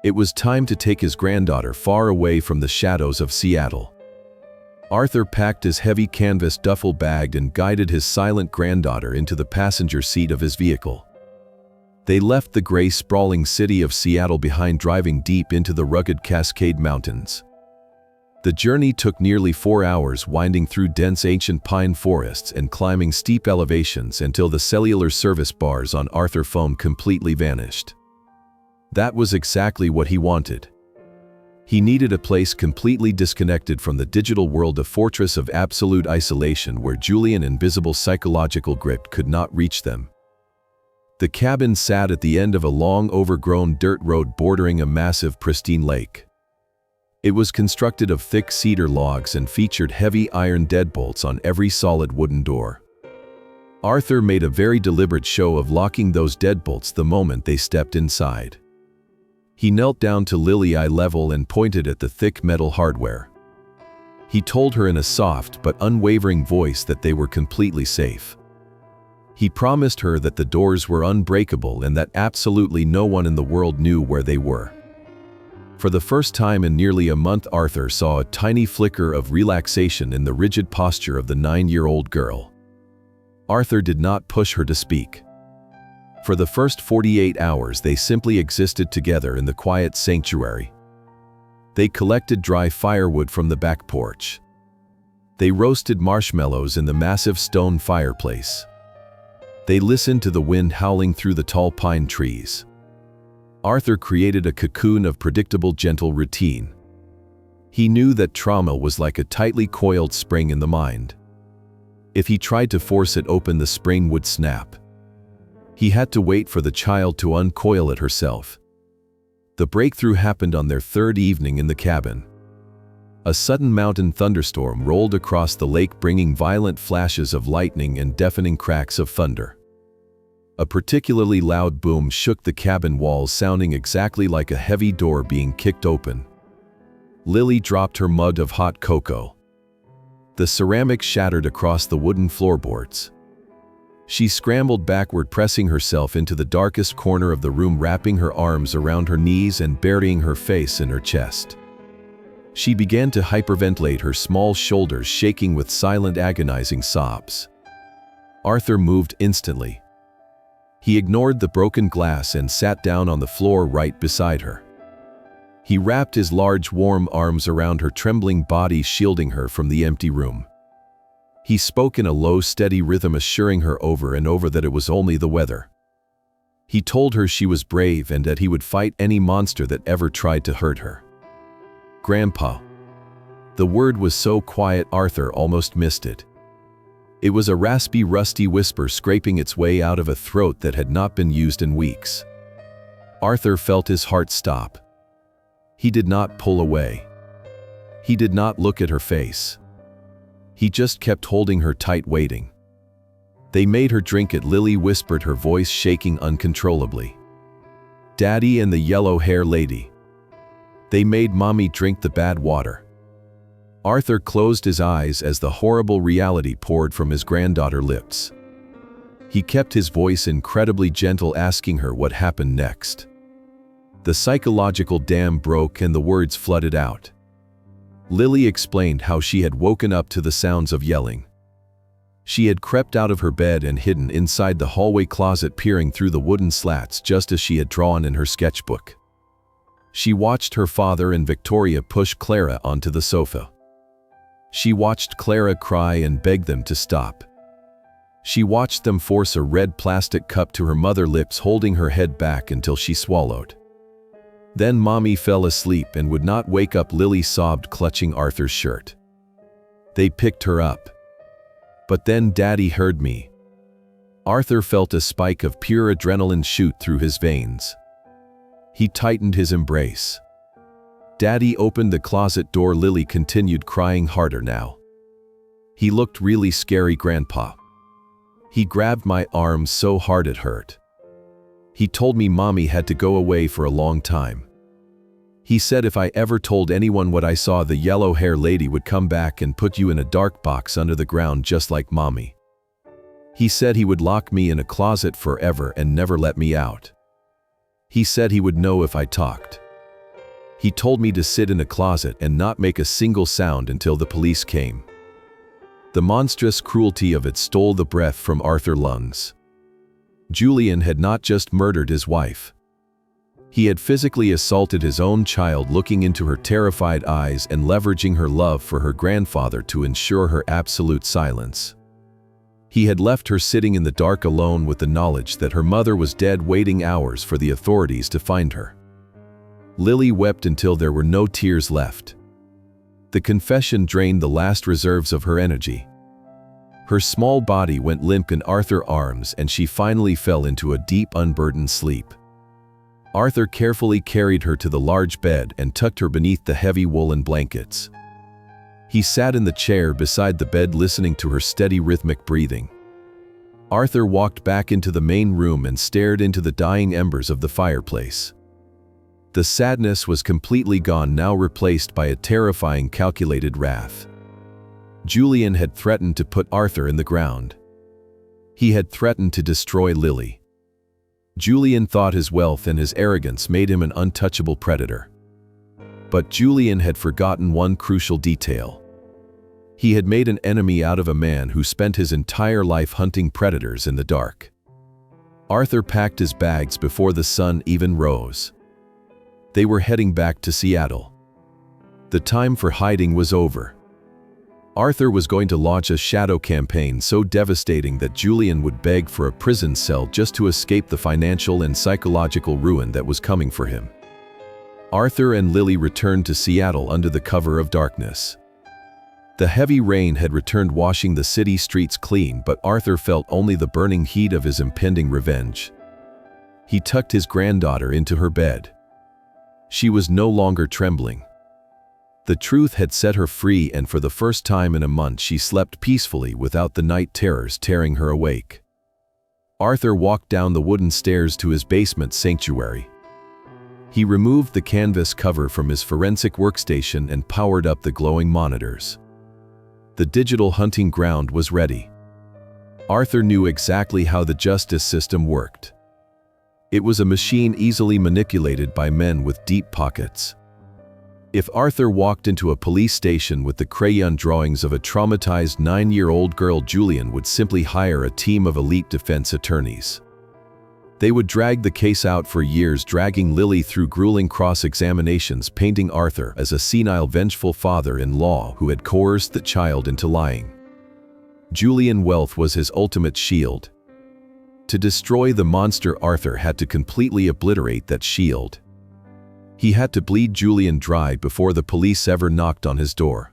It was time to take his granddaughter far away from the shadows of Seattle. Arthur packed his heavy canvas duffel bag and guided his silent granddaughter into the passenger seat of his vehicle. They left the gray, sprawling city of Seattle behind, driving deep into the rugged Cascade Mountains. The journey took nearly 4 hours, winding through dense ancient pine forests and climbing steep elevations until the cellular service bars on Arthur's phone completely vanished. That was exactly what he wanted. He needed a place completely disconnected from the digital world, a fortress of absolute isolation where Julian's invisible psychological grip could not reach them. The cabin sat at the end of a long, overgrown dirt road bordering a massive, pristine lake. It was constructed of thick cedar logs and featured heavy iron deadbolts on every solid wooden door. Arthur made a very deliberate show of locking those deadbolts the moment they stepped inside. He knelt down to Lily eye level and pointed at the thick metal hardware. He told her in a soft but unwavering voice that they were completely safe. He promised her that the doors were unbreakable and that absolutely no one in the world knew where they were. For the first time in nearly a month, Arthur saw a tiny flicker of relaxation in the rigid posture of the 9-year-old girl. Arthur did not push her to speak. For the first 48 hours, they simply existed together in the quiet sanctuary. They collected dry firewood from the back porch. They roasted marshmallows in the massive stone fireplace. They listened to the wind howling through the tall pine trees. Arthur created a cocoon of predictable, gentle routine. He knew that trauma was like a tightly coiled spring in the mind. If he tried to force it open, the spring would snap. He had to wait for the child to uncoil it herself. The breakthrough happened on their third evening in the cabin. A sudden mountain thunderstorm rolled across the lake, bringing violent flashes of lightning and deafening cracks of thunder. A particularly loud boom shook the cabin walls, sounding exactly like a heavy door being kicked open. Lily dropped her mug of hot cocoa. The ceramic shattered across the wooden floorboards. She scrambled backward, pressing herself into the darkest corner of the room, wrapping her arms around her knees and burying her face in her chest. She began to hyperventilate, her small shoulders shaking with silent, agonizing sobs. Arthur moved instantly. He ignored the broken glass and sat down on the floor right beside her. He wrapped his large, warm arms around her trembling body, shielding her from the empty room. He spoke in a low, steady rhythm, assuring her over and over that it was only the weather. He told her she was brave and that he would fight any monster that ever tried to hurt her. "Grandpa." The word was so quiet Arthur almost missed it. It was a raspy, rusty whisper scraping its way out of a throat that had not been used in weeks. Arthur felt his heart stop. He did not pull away. He did not look at her face. He just kept holding her tight, waiting. "They made her drink it," Lily whispered, her voice shaking uncontrollably. "Daddy and the yellow-hair lady. They made Mommy drink the bad water." Arthur closed his eyes as the horrible reality poured from his granddaughter's lips. He kept his voice incredibly gentle, asking her what happened next. The psychological dam broke and the words flooded out. Lily explained how she had woken up to the sounds of yelling. She had crept out of her bed and hidden inside the hallway closet, peering through the wooden slats just as she had drawn in her sketchbook. She watched her father and Victoria push Clara onto the sofa. She watched Clara cry and beg them to stop. She watched them force a red plastic cup to her mother's lips, holding her head back until she swallowed. Then Mommy fell asleep and would not wake up, Lily sobbed, clutching Arthur's shirt. "They picked her up. But then Daddy heard me." Arthur felt a spike of pure adrenaline shoot through his veins. He tightened his embrace. "Daddy opened the closet door," Lily continued, crying harder now. "He looked really scary, Grandpa. He grabbed my arms so hard it hurt. He told me Mommy had to go away for a long time. He said if I ever told anyone what I saw, the yellow-hair lady would come back and put you in a dark box under the ground just like Mommy. He said he would lock me in a closet forever and never let me out. He said he would know if I talked. He told me to sit in a closet and not make a single sound until the police came." The monstrous cruelty of it stole the breath from Arthur's lungs. Julian had not just murdered his wife. He had physically assaulted his own child, looking into her terrified eyes and leveraging her love for her grandfather to ensure her absolute silence. He had left her sitting in the dark alone with the knowledge that her mother was dead, waiting hours for the authorities to find her. Lily wept until there were no tears left. The confession drained the last reserves of her energy. Her small body went limp in Arthur's arms and she finally fell into a deep, unburdened sleep. Arthur carefully carried her to the large bed and tucked her beneath the heavy woolen blankets. He sat in the chair beside the bed, listening to her steady, rhythmic breathing. Arthur walked back into the main room and stared into the dying embers of the fireplace. The sadness was completely gone, now replaced by a terrifying, calculated wrath. Julian had threatened to put Arthur in the ground. He had threatened to destroy Lily. Julian thought his wealth and his arrogance made him an untouchable predator. But Julian had forgotten one crucial detail. He had made an enemy out of a man who spent his entire life hunting predators in the dark. Arthur packed his bags before the sun even rose. They were heading back to Seattle. The time for hiding was over. Arthur was going to launch a shadow campaign so devastating that Julian would beg for a prison cell just to escape the financial and psychological ruin that was coming for him. Arthur and Lily returned to Seattle under the cover of darkness. The heavy rain had returned, washing the city streets clean, but Arthur felt only the burning heat of his impending revenge. He tucked his granddaughter into her bed. She was no longer trembling. The truth had set her free, and for the first time in a month she slept peacefully without the night terrors tearing her awake. Arthur walked down the wooden stairs to his basement sanctuary. He removed the canvas cover from his forensic workstation and powered up the glowing monitors. The digital hunting ground was ready. Arthur knew exactly how the justice system worked. It was a machine easily manipulated by men with deep pockets. If Arthur walked into a police station with the crayon drawings of a traumatized 9-year-old girl, Julian would simply hire a team of elite defense attorneys. They would drag the case out for years, dragging Lily through grueling cross-examinations, painting Arthur as a senile, vengeful father-in-law who had coerced the child into lying. Julian wealth was his ultimate shield. To destroy the monster, Arthur had to completely obliterate that shield. He had to bleed Julian dry before the police ever knocked on his door.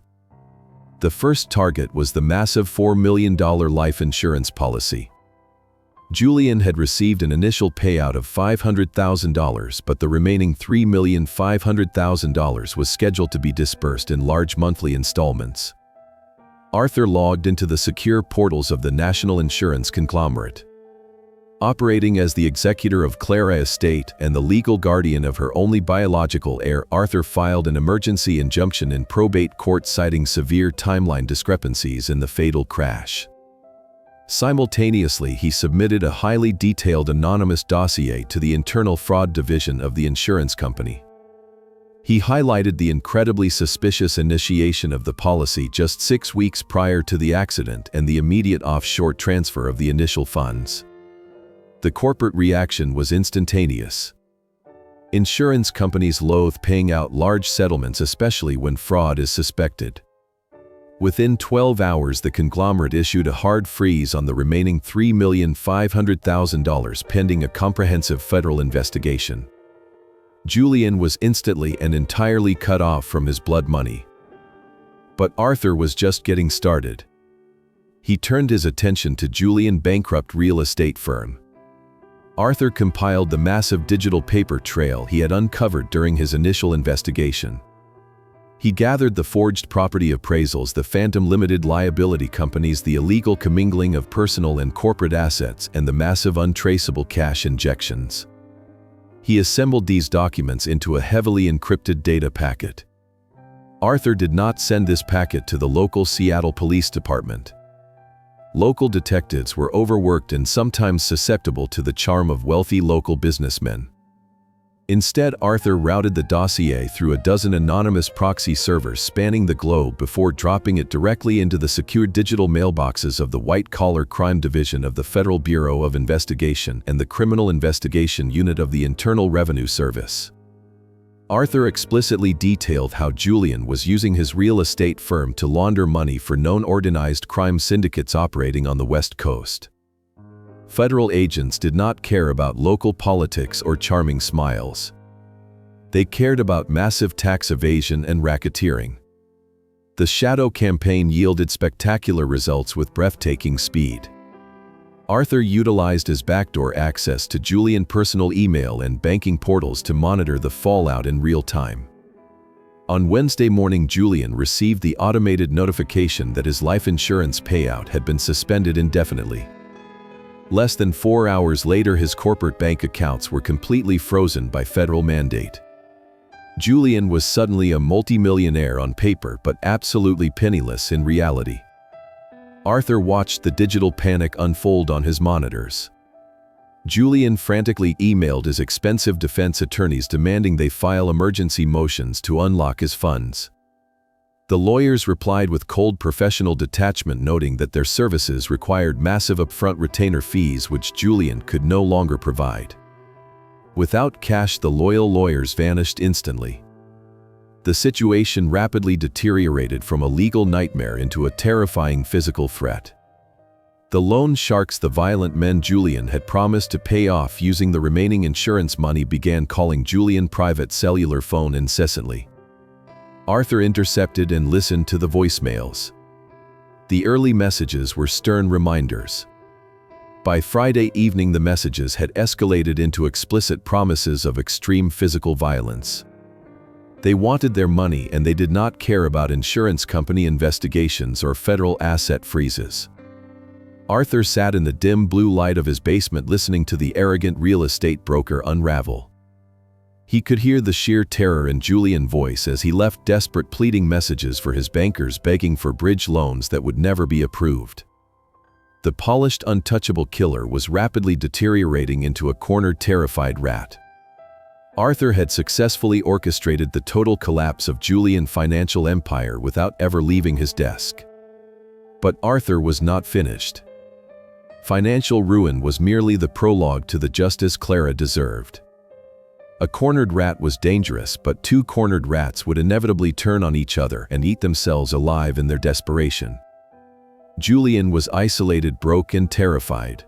The first target was the massive $4 million life insurance policy. Julian had received an initial payout of $500,000, but the remaining $3,500,000 was scheduled to be disbursed in large monthly installments. Arthur logged into the secure portals of the national insurance conglomerate. Operating as the executor of Clara Estate and the legal guardian of her only biological heir, Arthur filed an emergency injunction in probate court citing severe timeline discrepancies in the fatal crash. Simultaneously, he submitted a highly detailed anonymous dossier to the internal fraud division of the insurance company. He highlighted the incredibly suspicious initiation of the policy just 6 weeks prior to the accident and the immediate offshore transfer of the initial funds. The corporate reaction was instantaneous. Insurance companies loathe paying out large settlements, especially when fraud is suspected. Within 12 hours, the conglomerate issued a hard freeze on the remaining $3,500,000 pending a comprehensive federal investigation. Julian was instantly and entirely cut off from his blood money. But Arthur was just getting started. He turned his attention to Julian bankrupt real estate firm. Arthur compiled the massive digital paper trail he had uncovered during his initial investigation. He gathered the forged property appraisals, the phantom limited liability companies, the illegal commingling of personal and corporate assets, and the massive untraceable cash injections. He assembled these documents into a heavily encrypted data packet. Arthur did not send this packet to the local Seattle Police Department. Local detectives were overworked and sometimes susceptible to the charm of wealthy local businessmen. Instead, Arthur routed the dossier through a dozen anonymous proxy servers spanning the globe before dropping it directly into the secure digital mailboxes of the white-collar crime division of the Federal Bureau of Investigation and the Criminal Investigation Unit of the Internal Revenue Service. Arthur explicitly detailed how Julian was using his real estate firm to launder money for known organized crime syndicates operating on the West Coast. Federal agents did not care about local politics or charming smiles. They cared about massive tax evasion and racketeering. The shadow campaign yielded spectacular results with breathtaking speed. Arthur utilized his backdoor access to Julian's personal email and banking portals to monitor the fallout in real time. On Wednesday morning, Julian received the automated notification that his life insurance payout had been suspended indefinitely. Less than 4 hours later, his corporate bank accounts were completely frozen by federal mandate. Julian was suddenly a multimillionaire on paper, but absolutely penniless in reality. Arthur watched the digital panic unfold on his monitors. Julian frantically emailed his expensive defense attorneys demanding they file emergency motions to unlock his funds. The lawyers replied with cold professional detachment, noting that their services required massive upfront retainer fees which Julian could no longer provide. Without cash, the loyal lawyers vanished instantly. The situation rapidly deteriorated from a legal nightmare into a terrifying physical threat. The loan sharks, the violent men Julian had promised to pay off using the remaining insurance money, began calling Julian's private cellular phone incessantly. Arthur intercepted and listened to the voicemails. The early messages were stern reminders. By Friday evening, the messages had escalated into explicit promises of extreme physical violence. They wanted their money, and they did not care about insurance company investigations or federal asset freezes. Arthur sat in the dim blue light of his basement listening to the arrogant real estate broker unravel. He could hear the sheer terror in Julian's voice as he left desperate pleading messages for his bankers, begging for bridge loans that would never be approved. The polished, untouchable killer was rapidly deteriorating into a cornered, terrified rat. Arthur had successfully orchestrated the total collapse of Julian's financial empire without ever leaving his desk. But Arthur was not finished. Financial ruin was merely the prologue to the justice Clara deserved. A cornered rat was dangerous, but two cornered rats would inevitably turn on each other and eat themselves alive in their desperation. Julian was isolated, broke, and terrified.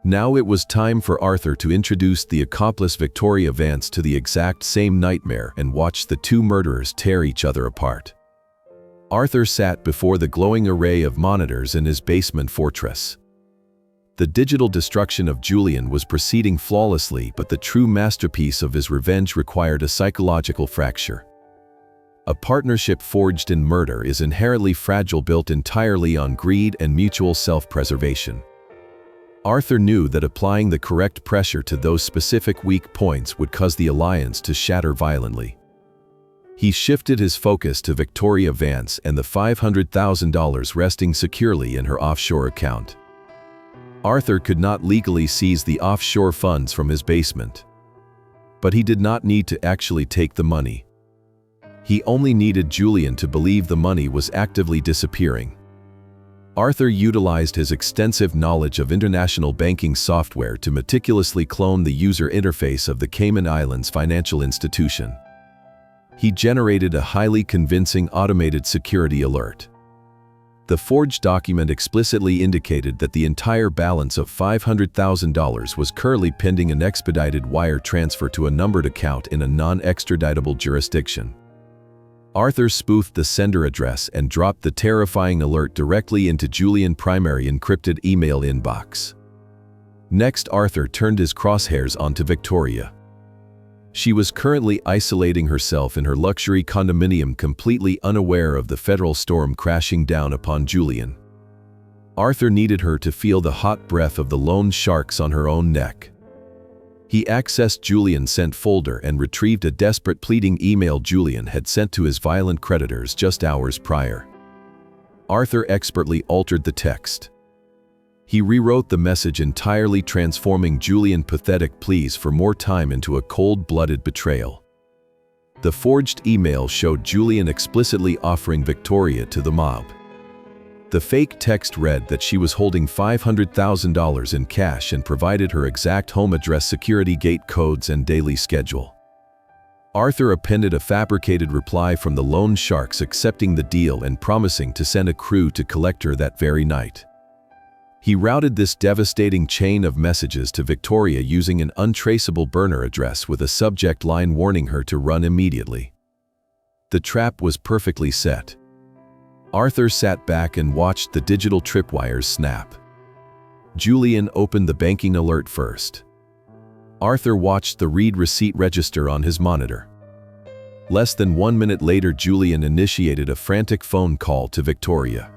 Now it was time for Arthur to introduce the accomplice Victoria Vance to the exact same nightmare and watch the two murderers tear each other apart. Arthur sat before the glowing array of monitors in his basement fortress. The digital destruction of Julian was proceeding flawlessly, but the true masterpiece of his revenge required a psychological fracture. A partnership forged in murder is inherently fragile, built entirely on greed and mutual self-preservation. Arthur knew that applying the correct pressure to those specific weak points would cause the alliance to shatter violently. He shifted his focus to Victoria Vance and the $500,000 resting securely in her offshore account. Arthur could not legally seize the offshore funds from his basement. But he did not need to actually take the money. He only needed Julian to believe the money was actively disappearing. Arthur utilized his extensive knowledge of international banking software to meticulously clone the user interface of the Cayman Islands financial institution. He generated a highly convincing automated security alert. The forged document explicitly indicated that the entire balance of $500,000 was currently pending an expedited wire transfer to a numbered account in a non-extraditable jurisdiction. Arthur spoofed the sender address and dropped the terrifying alert directly into Julian's primary encrypted email inbox. Next, Arthur turned his crosshairs onto Victoria. She was currently isolating herself in her luxury condominium, completely unaware of the federal storm crashing down upon Julian. Arthur needed her to feel the hot breath of the loan sharks on her own neck. He accessed Julian's sent folder and retrieved a desperate pleading email Julian had sent to his violent creditors just hours prior. Arthur expertly altered the text. He rewrote the message entirely, transforming Julian's pathetic pleas for more time into a cold-blooded betrayal. The forged email showed Julian explicitly offering Victoria to the mob. The fake text read that she was holding $500,000 in cash and provided her exact home address, security gate codes, and daily schedule. Arthur appended a fabricated reply from the loan sharks accepting the deal and promising to send a crew to collect her that very night. He routed this devastating chain of messages to Victoria using an untraceable burner address with a subject line warning her to run immediately. The trap was perfectly set. Arthur sat back and watched the digital tripwires snap. Julian opened the banking alert first. Arthur watched the read receipt register on his monitor. Less than 1 minute later, Julian initiated a frantic phone call to Victoria.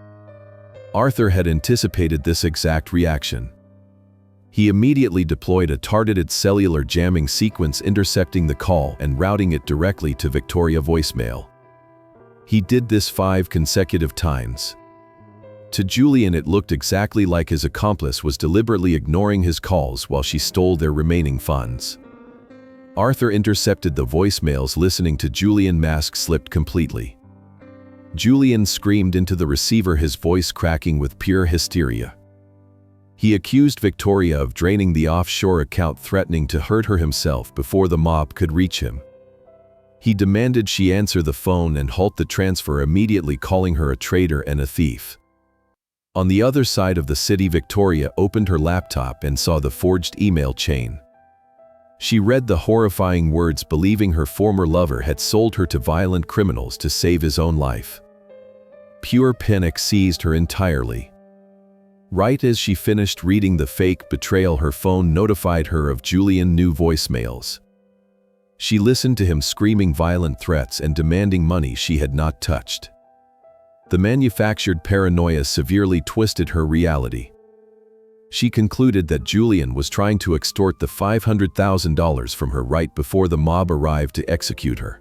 Arthur had anticipated this exact reaction. He immediately deployed a targeted cellular jamming sequence, intercepting the call and routing it directly to Victoria voicemail. He did this 5 consecutive times. To Julian, it looked exactly like his accomplice was deliberately ignoring his calls while she stole their remaining funds. Arthur intercepted the voicemails. Listening to Julian's mask slipped completely. Julian screamed into the receiver, his voice cracking with pure hysteria. He accused Victoria of draining the offshore account, threatening to hurt her himself before the mob could reach him. He demanded she answer the phone and halt the transfer immediately, calling her a traitor and a thief. On the other side of the city, Victoria opened her laptop and saw the forged email chain. She read the horrifying words, believing her former lover had sold her to violent criminals to save his own life. Pure panic seized her entirely. Right as she finished reading the fake betrayal, her phone notified her of Julian's new voicemails. She listened to him screaming violent threats and demanding money she had not touched. The manufactured paranoia severely twisted her reality. She concluded that Julian was trying to extort the $500,000 from her right before the mob arrived to execute her.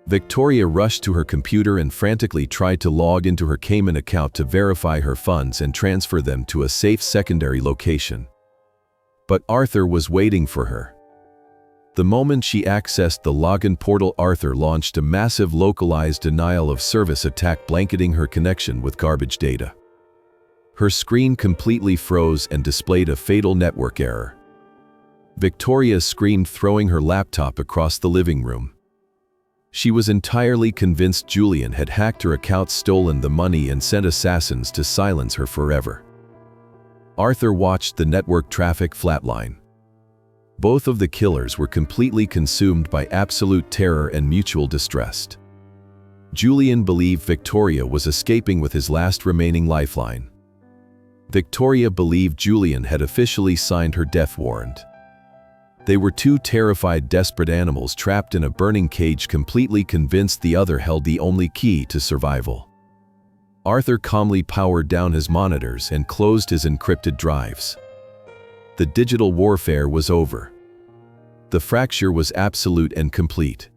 Victoria rushed to her computer and frantically tried to log into her Cayman account to verify her funds and transfer them to a safe secondary location. But Arthur was waiting for her. The moment she accessed the login portal, Arthur launched a massive localized denial of service attack, blanketing her connection with garbage data. Her screen completely froze and displayed a fatal network error. Victoria screamed, throwing her laptop across the living room. She was entirely convinced Julian had hacked her account, stolen the money, and sent assassins to silence her forever. Arthur watched the network traffic flatline. Both of the killers were completely consumed by absolute terror and mutual distress. Julian believed Victoria was escaping with his last remaining lifeline. Victoria believed Julian had officially signed her death warrant. They were two terrified, desperate animals trapped in a burning cage, completely convinced the other held the only key to survival. Arthur calmly powered down his monitors and closed his encrypted drives. The digital warfare was over. The fracture was absolute and complete.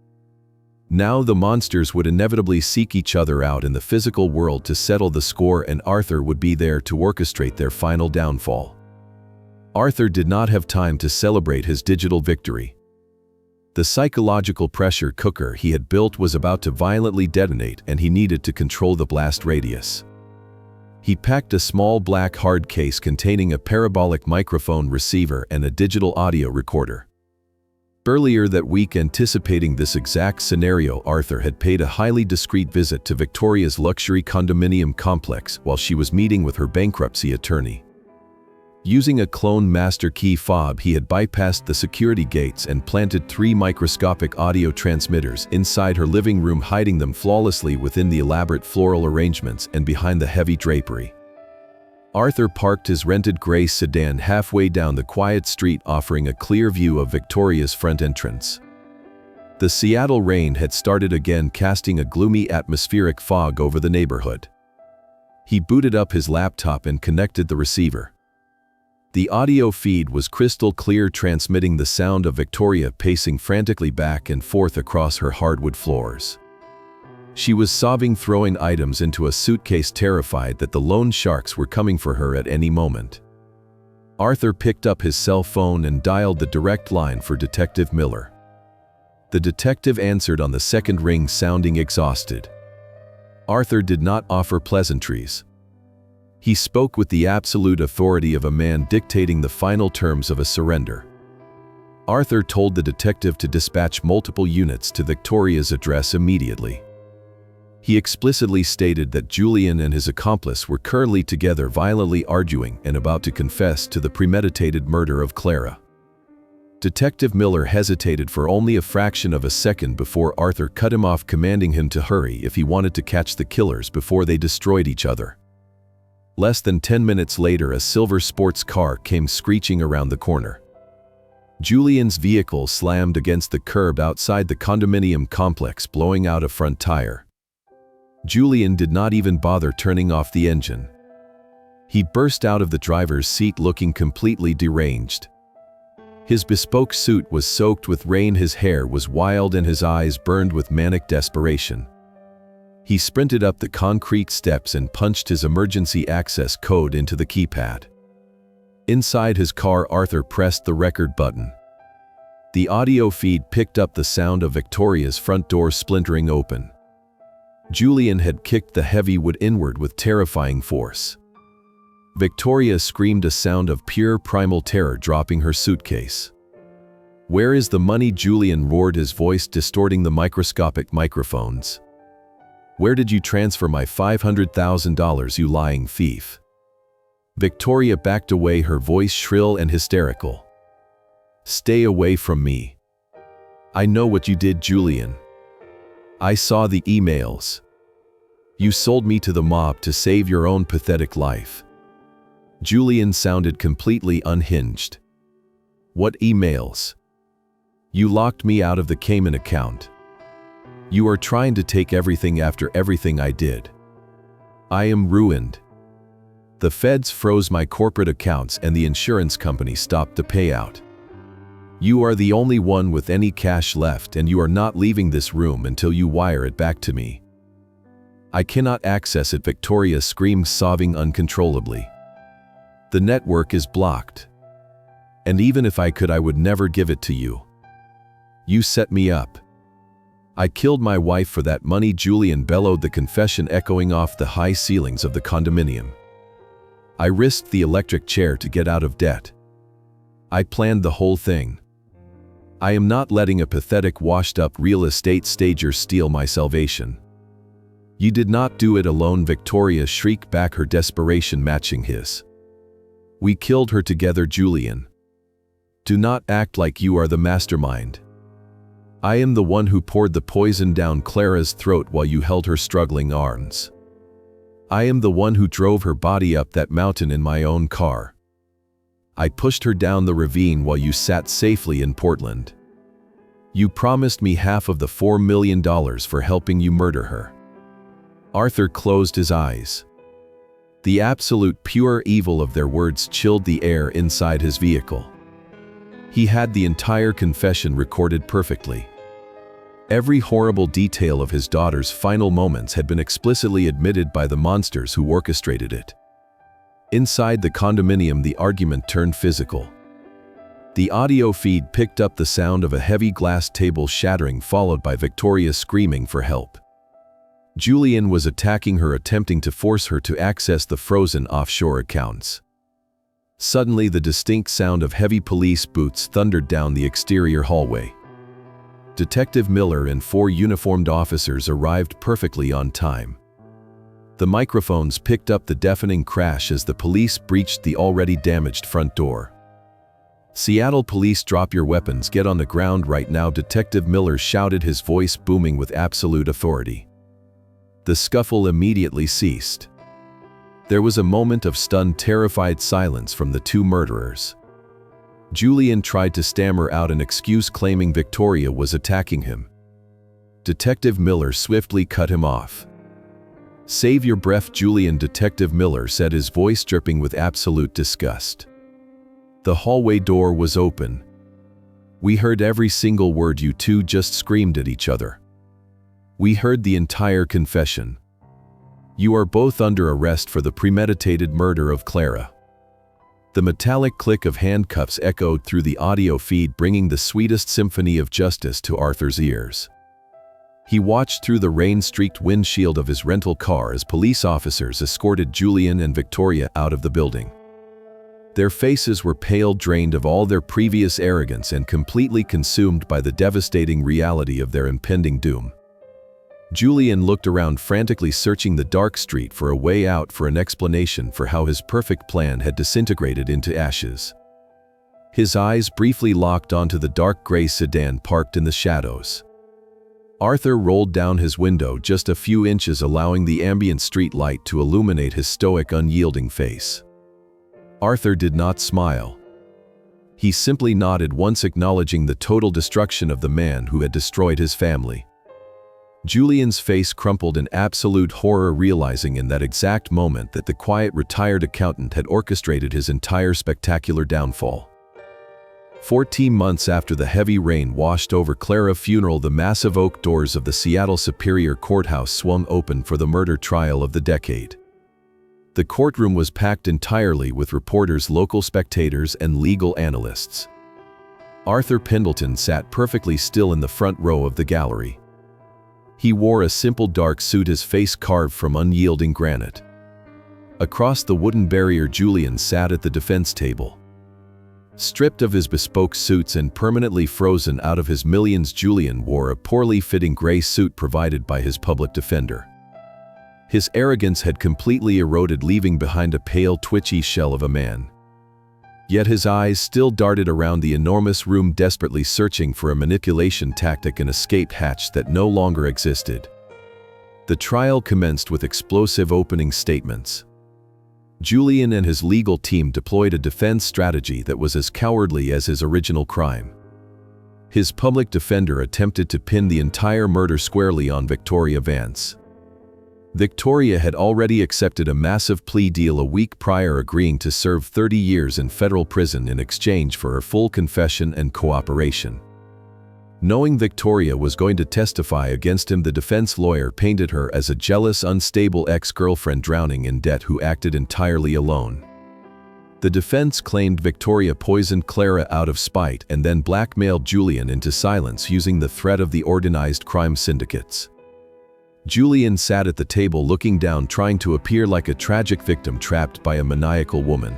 Now the monsters would inevitably seek each other out in the physical world to settle the score, and Arthur would be there to orchestrate their final downfall. Arthur did not have time to celebrate his digital victory. The psychological pressure cooker he had built was about to violently detonate, and he needed to control the blast radius. He packed a small black hard case containing a parabolic microphone receiver and a digital audio recorder. Earlier that week, anticipating this exact scenario, Arthur had paid a highly discreet visit to Victoria's luxury condominium complex while she was meeting with her bankruptcy attorney. Using a clone master key fob, he had bypassed the security gates and planted 3 microscopic audio transmitters inside her living room, hiding them flawlessly within the elaborate floral arrangements and behind the heavy drapery. Arthur parked his rented gray sedan halfway down the quiet street, offering a clear view of Victoria's front entrance. The Seattle rain had started again, casting a gloomy atmospheric fog over the neighborhood. He booted up his laptop and connected the receiver. The audio feed was crystal clear, transmitting the sound of Victoria pacing frantically back and forth across her hardwood floors. She was sobbing, throwing items into a suitcase, terrified that the loan sharks were coming for her at any moment. Arthur picked up his cell phone and dialed the direct line for Detective Miller. The detective answered on the second ring, sounding exhausted. Arthur did not offer pleasantries. He spoke with the absolute authority of a man dictating the final terms of a surrender. Arthur told the detective to dispatch multiple units to Victoria's address immediately. He explicitly stated that Julian and his accomplice were currently together, violently arguing and about to confess to the premeditated murder of Clara. Detective Miller hesitated for only a fraction of a second before Arthur cut him off, commanding him to hurry if he wanted to catch the killers before they destroyed each other. Less than 10 minutes later, a silver sports car came screeching around the corner. Julian's vehicle slammed against the curb outside the condominium complex, blowing out a front tire. Julian did not even bother turning off the engine. He burst out of the driver's seat looking completely deranged. His bespoke suit was soaked with rain, his hair was wild, and his eyes burned with manic desperation. He sprinted up the concrete steps and punched his emergency access code into the keypad. Inside his car, Arthur pressed the record button. The audio feed picked up the sound of Victoria's front door splintering open. Julian had kicked the heavy wood inward with terrifying force. Victoria screamed, a sound of pure primal terror, dropping her suitcase. "Where is the money?" Julian roared, his voice distorting the microscopic microphones. "Where did you transfer my $500,000, you lying thief?" Victoria backed away, her voice shrill and hysterical. "Stay away from me. I know what you did, Julian. I saw the emails. You sold me to the mob to save your own pathetic life." Julian sounded completely unhinged. "What emails? You locked me out of the Cayman account. You are trying to take everything after everything I did. I am ruined. The feds froze my corporate accounts and the insurance company stopped the payout. You are the only one with any cash left, and you are not leaving this room until you wire it back to me. I cannot access it," Victoria screamed, sobbing uncontrollably. "The network is blocked. And even if I could, I would never give it to you. You set me up. I killed my wife for that money," Julian bellowed, the confession echoing off the high ceilings of the condominium. I risked the electric chair to get out of debt. I planned the whole thing. I am not letting a pathetic washed-up real estate stager steal my salvation. You did not do it alone, Victoria shrieked back, her desperation matching his. We killed her together, Julian. Do not act like you are the mastermind. I am the one who poured the poison down Clara's throat while you held her struggling arms. I am the one who drove her body up that mountain in my own car. I pushed her down the ravine while you sat safely in Portland. You promised me half of the $4 million for helping you murder her. Arthur closed his eyes. The absolute pure evil of their words chilled the air inside his vehicle. He had the entire confession recorded perfectly. Every horrible detail of his daughter's final moments had been explicitly admitted by the monsters who orchestrated it. Inside the condominium, the argument turned physical. The audio feed picked up the sound of a heavy glass table shattering, followed by Victoria screaming for help. Julian was attacking her, attempting to force her to access the frozen offshore accounts. Suddenly, the distinct sound of heavy police boots thundered down the exterior hallway. Detective Miller and 4 uniformed officers arrived perfectly on time. The microphones picked up the deafening crash as the police breached the already damaged front door. Seattle police, drop your weapons, get on the ground right now, Detective Miller shouted, his voice booming with absolute authority. The scuffle immediately ceased. There was a moment of stunned, terrified silence from the 2 murderers. Julian tried to stammer out an excuse, claiming Victoria was attacking him. Detective Miller swiftly cut him off. Save your breath, Julian, Detective Miller said, his voice dripping with absolute disgust. The hallway door was open. We heard every single word you 2 just screamed at each other. We heard the entire confession. You are both under arrest for the premeditated murder of Clara. The metallic click of handcuffs echoed through the audio feed, bringing the sweetest symphony of justice to Arthur's ears. He watched through the rain-streaked windshield of his rental car as police officers escorted Julian and Victoria out of the building. Their faces were pale, drained of all their previous arrogance and completely consumed by the devastating reality of their impending doom. Julian looked around, frantically searching the dark street for a way out, for an explanation for how his perfect plan had disintegrated into ashes. His eyes briefly locked onto the dark gray sedan parked in the shadows. Arthur rolled down his window just a few inches, allowing the ambient street light to illuminate his stoic, unyielding face. Arthur did not smile. He simply nodded once, acknowledging the total destruction of the man who had destroyed his family. Julian's face crumpled in absolute horror, realizing in that exact moment that the quiet, retired accountant had orchestrated his entire spectacular downfall. 14 months after the heavy rain washed over Clara's funeral, the massive oak doors of the Seattle Superior Courthouse swung open for the murder trial of the decade. The courtroom was packed entirely with reporters, local spectators, and legal analysts. Arthur Pendleton sat perfectly still in the front row of the gallery. He wore a simple dark suit, his face carved from unyielding granite. Across the wooden barrier, Julian sat at the defense table. Stripped of his bespoke suits and permanently frozen out of his millions, Julian wore a poorly fitting gray suit provided by his public defender. His arrogance had completely eroded, leaving behind a pale, twitchy shell of a man. Yet his eyes still darted around the enormous room, desperately searching for a manipulation tactic, an escape hatch that no longer existed. The trial commenced with explosive opening statements. Julian and his legal team deployed a defense strategy that was as cowardly as his original crime. His public defender attempted to pin the entire murder squarely on Victoria Vance. Victoria had already accepted a massive plea deal a week prior, agreeing to serve 30 years in federal prison in exchange for her full confession and cooperation. Knowing Victoria was going to testify against him, the defense lawyer painted her as a jealous, unstable ex-girlfriend drowning in debt who acted entirely alone. The defense claimed Victoria poisoned Clara out of spite and then blackmailed Julian into silence using the threat of the organized crime syndicates. Julian sat at the table looking down, trying to appear like a tragic victim trapped by a maniacal woman.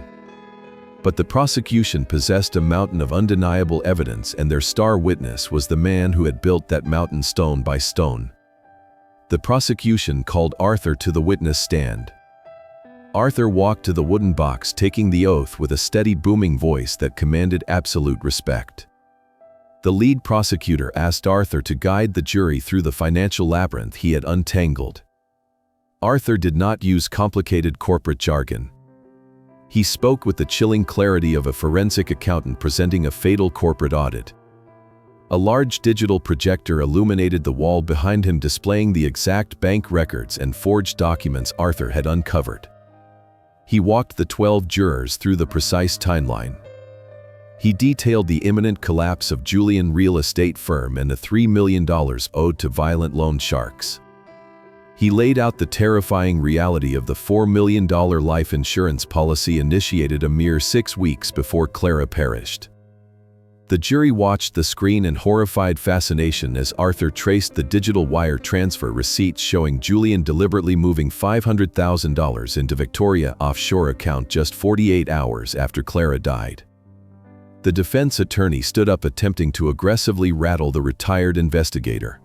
But the prosecution possessed a mountain of undeniable evidence, and their star witness was the man who had built that mountain stone by stone. The prosecution called Arthur to the witness stand. Arthur walked to the wooden box, taking the oath with a steady, booming voice that commanded absolute respect. The lead prosecutor asked Arthur to guide the jury through the financial labyrinth he had untangled. Arthur did not use complicated corporate jargon. He spoke with the chilling clarity of a forensic accountant presenting a fatal corporate audit. A large digital projector illuminated the wall behind him, displaying the exact bank records and forged documents Arthur had uncovered. He walked the 12 jurors through the precise timeline. He detailed the imminent collapse of Julian real estate firm and the $3 million owed to violent loan sharks. He laid out the terrifying reality of the $4 million life insurance policy initiated a mere 6 weeks before Clara perished. The jury watched the screen in horrified fascination as Arthur traced the digital wire transfer receipts showing Julian deliberately moving $500,000 into Victoria offshore account just 48 hours after Clara died. The defense attorney stood up, attempting to aggressively rattle the retired investigator.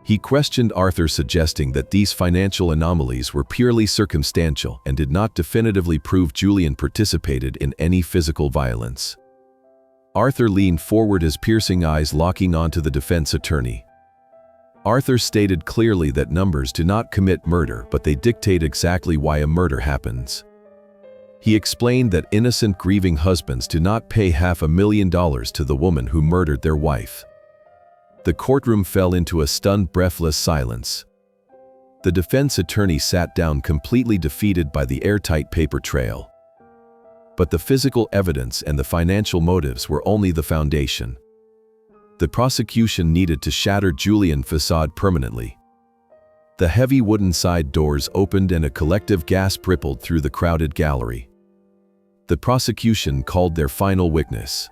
He questioned Arthur, suggesting that these financial anomalies were purely circumstantial and did not definitively prove Julian participated in any physical violence. Arthur leaned forward, his piercing eyes locking onto the defense attorney. Arthur stated clearly that numbers do not commit murder, but they dictate exactly why a murder happens. He explained that innocent grieving husbands do not pay $500,000 to the woman who murdered their wife. The courtroom fell into a stunned, breathless silence. The defense attorney sat down, completely defeated by the airtight paper trail. But the physical evidence and the financial motives were only the foundation. The prosecution needed to shatter Julian's facade permanently. The heavy wooden side doors opened and a collective gasp rippled through the crowded gallery. The prosecution called their final witness.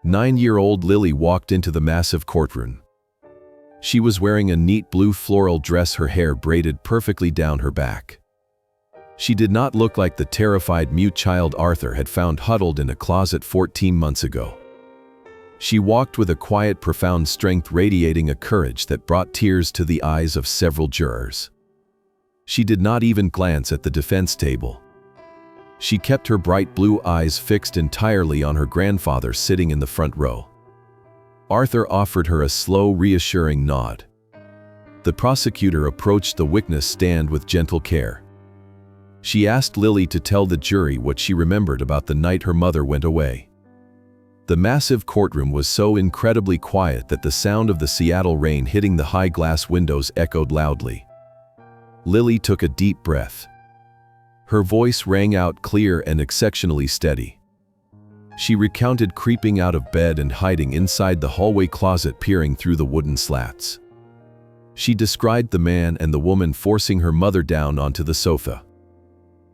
9-year-old Lily walked into the massive courtroom. She was wearing a neat blue floral dress, her hair braided perfectly down her back. She did not look like the terrified mute child Arthur had found huddled in a closet 14 months ago. She walked with a quiet, profound strength, radiating a courage that brought tears to the eyes of several jurors. She did not even glance at the defense table. She kept her bright blue eyes fixed entirely on her grandfather sitting in the front row. Arthur offered her a slow, reassuring nod. The prosecutor approached the witness stand with gentle care. She asked Lily to tell the jury what she remembered about the night her mother went away. The massive courtroom was so incredibly quiet that the sound of the Seattle rain hitting the high glass windows echoed loudly. Lily took a deep breath. Her voice rang out clear and exceptionally steady. She recounted creeping out of bed and hiding inside the hallway closet, peering through the wooden slats. She described the man and the woman forcing her mother down onto the sofa.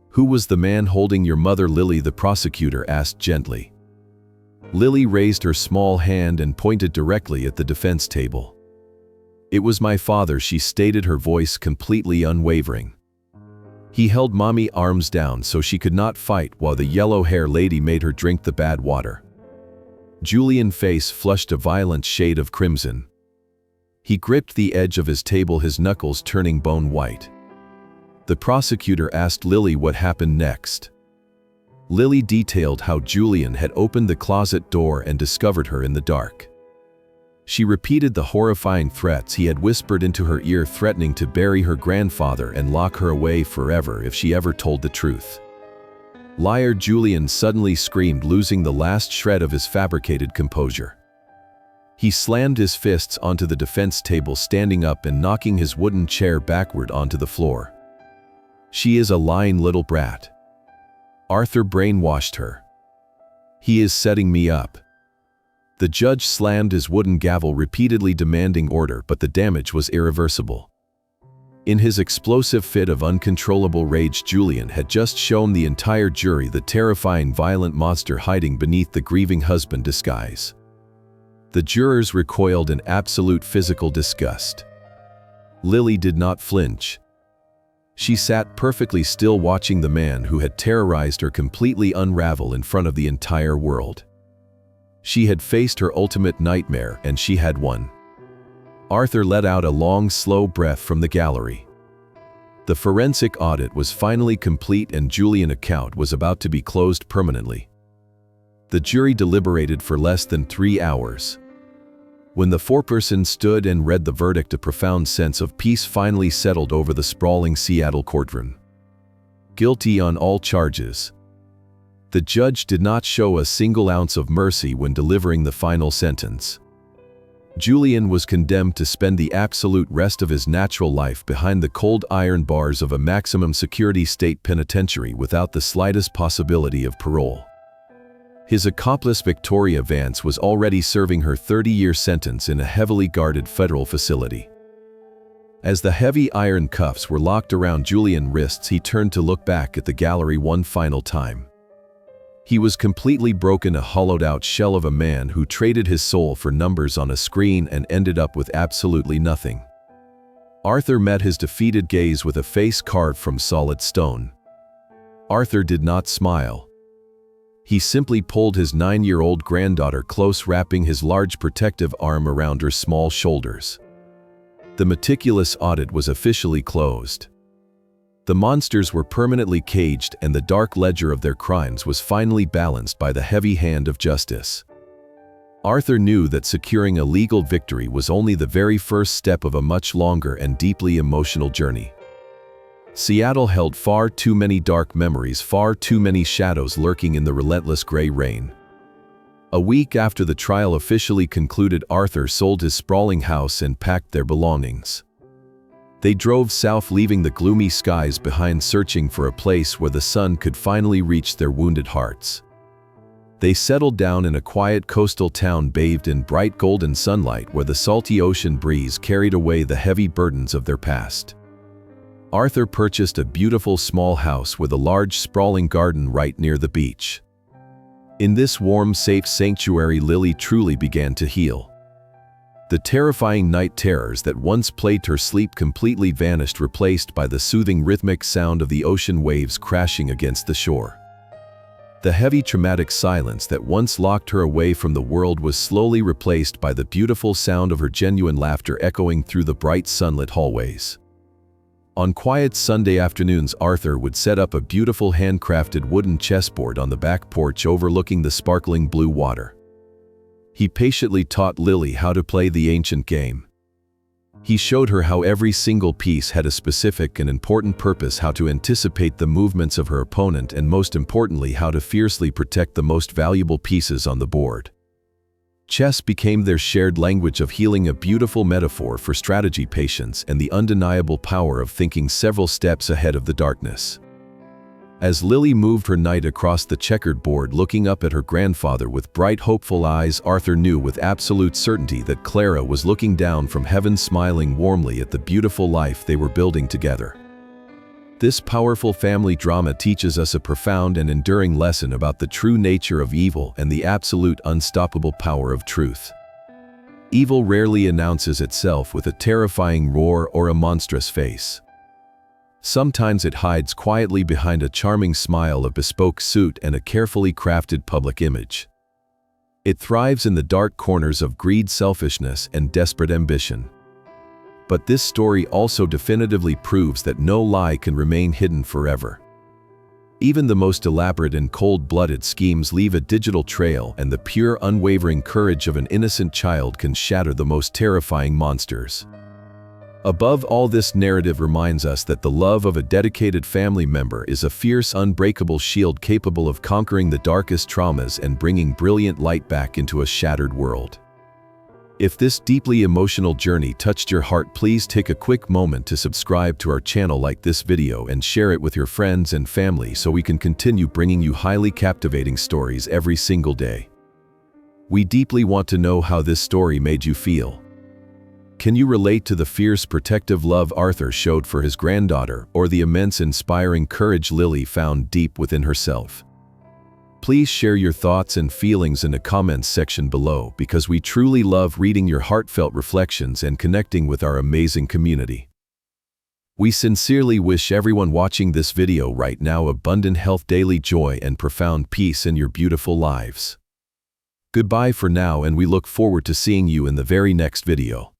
"Who was the man holding your mother, Lily?" the prosecutor asked gently. Lily raised her small hand and pointed directly at the defense table. "It was my father," she stated, her voice completely unwavering. "He held Mommy arms down so she could not fight while the yellow-haired lady made her drink the bad water." Julian's face flushed a violent shade of crimson. He gripped the edge of his table, his knuckles turning bone white. The prosecutor asked Lily what happened next. Lily detailed how Julian had opened the closet door and discovered her in the dark. She repeated the horrifying threats he had whispered into her ear, threatening to bury her grandfather and lock her away forever if she ever told the truth. Liar! Julian suddenly screamed, losing the last shred of his fabricated composure. He slammed his fists onto the defense table, standing up and knocking his wooden chair backward onto the floor. "She is a lying little brat. Arthur brainwashed her. He is setting me up." The judge slammed his wooden gavel, repeatedly demanding order, but the damage was irreversible. In his explosive fit of uncontrollable rage, Julian had just shown the entire jury the terrifying, violent monster hiding beneath the grieving husband disguise. The jurors recoiled in absolute physical disgust. Lily did not flinch. She sat perfectly still, watching the man who had terrorized her completely unravel in front of the entire world. She had faced her ultimate nightmare, and she had won. Arthur let out a long, slow breath from the gallery. The forensic audit was finally complete and Julian's account was about to be closed permanently. The jury deliberated for less than 3 hours. When the foreperson stood and read the verdict, a profound sense of peace finally settled over the sprawling Seattle courtroom. Guilty on all charges. The judge did not show a single ounce of mercy when delivering the final sentence. Julian was condemned to spend the absolute rest of his natural life behind the cold iron bars of a maximum security state penitentiary without the slightest possibility of parole. His accomplice Victoria Vance was already serving her 30-year sentence in a heavily guarded federal facility. As the heavy iron cuffs were locked around Julian's wrists, he turned to look back at the gallery one final time. He was completely broken, a hollowed-out shell of a man who traded his soul for numbers on a screen and ended up with absolutely nothing. Arthur met his defeated gaze with a face carved from solid stone. Arthur did not smile. He simply pulled his 9-year-old granddaughter close, wrapping his large protective arm around her small shoulders. The meticulous audit was officially closed. The monsters were permanently caged, and the dark ledger of their crimes was finally balanced by the heavy hand of justice. Arthur knew that securing a legal victory was only the very first step of a much longer and deeply emotional journey. Seattle held far too many dark memories, far too many shadows lurking in the relentless gray rain. A week after the trial officially concluded, Arthur sold his sprawling house and packed their belongings. They drove south, leaving the gloomy skies behind, searching for a place where the sun could finally reach their wounded hearts. They settled down in a quiet coastal town bathed in bright golden sunlight, where the salty ocean breeze carried away the heavy burdens of their past. Arthur purchased a beautiful small house with a large sprawling garden right near the beach. In this warm, safe sanctuary, Lily truly began to heal. The terrifying night terrors that once plagued her sleep completely vanished, replaced by the soothing rhythmic sound of the ocean waves crashing against the shore. The heavy traumatic silence that once locked her away from the world was slowly replaced by the beautiful sound of her genuine laughter echoing through the bright sunlit hallways. On quiet Sunday afternoons, Arthur would set up a beautiful handcrafted wooden chessboard on the back porch overlooking the sparkling blue water. He patiently taught Lily how to play the ancient game. He showed her how every single piece had a specific and important purpose, how to anticipate the movements of her opponent, and most importantly, how to fiercely protect the most valuable pieces on the board. Chess became their shared language of healing, a beautiful metaphor for strategy, patience, and the undeniable power of thinking several steps ahead of the darkness. As Lily moved her knight across the checkered board, looking up at her grandfather with bright, hopeful eyes, Arthur knew with absolute certainty that Clara was looking down from heaven, smiling warmly at the beautiful life they were building together. This powerful family drama teaches us a profound and enduring lesson about the true nature of evil and the absolute unstoppable power of truth. Evil rarely announces itself with a terrifying roar or a monstrous face. Sometimes it hides quietly behind a charming smile, a bespoke suit, and a carefully crafted public image. It thrives in the dark corners of greed, selfishness, and desperate ambition. But this story also definitively proves that no lie can remain hidden forever. Even the most elaborate and cold-blooded schemes leave a digital trail, and the pure, unwavering courage of an innocent child can shatter the most terrifying monsters. Above all, this narrative reminds us that the love of a dedicated family member is a fierce, unbreakable shield capable of conquering the darkest traumas and bringing brilliant light back into a shattered world. If this deeply emotional journey touched your heart, please take a quick moment to subscribe to our channel, like this video, and share it with your friends and family so we can continue bringing you highly captivating stories every single day. We deeply want to know how this story made you feel. Can you relate to the fierce protective love Arthur showed for his granddaughter, or the immense inspiring courage Lily found deep within herself? Please share your thoughts and feelings in the comments section below, because we truly love reading your heartfelt reflections and connecting with our amazing community. We sincerely wish everyone watching this video right now abundant health, daily joy, and profound peace in your beautiful lives. Goodbye for now, and we look forward to seeing you in the very next video.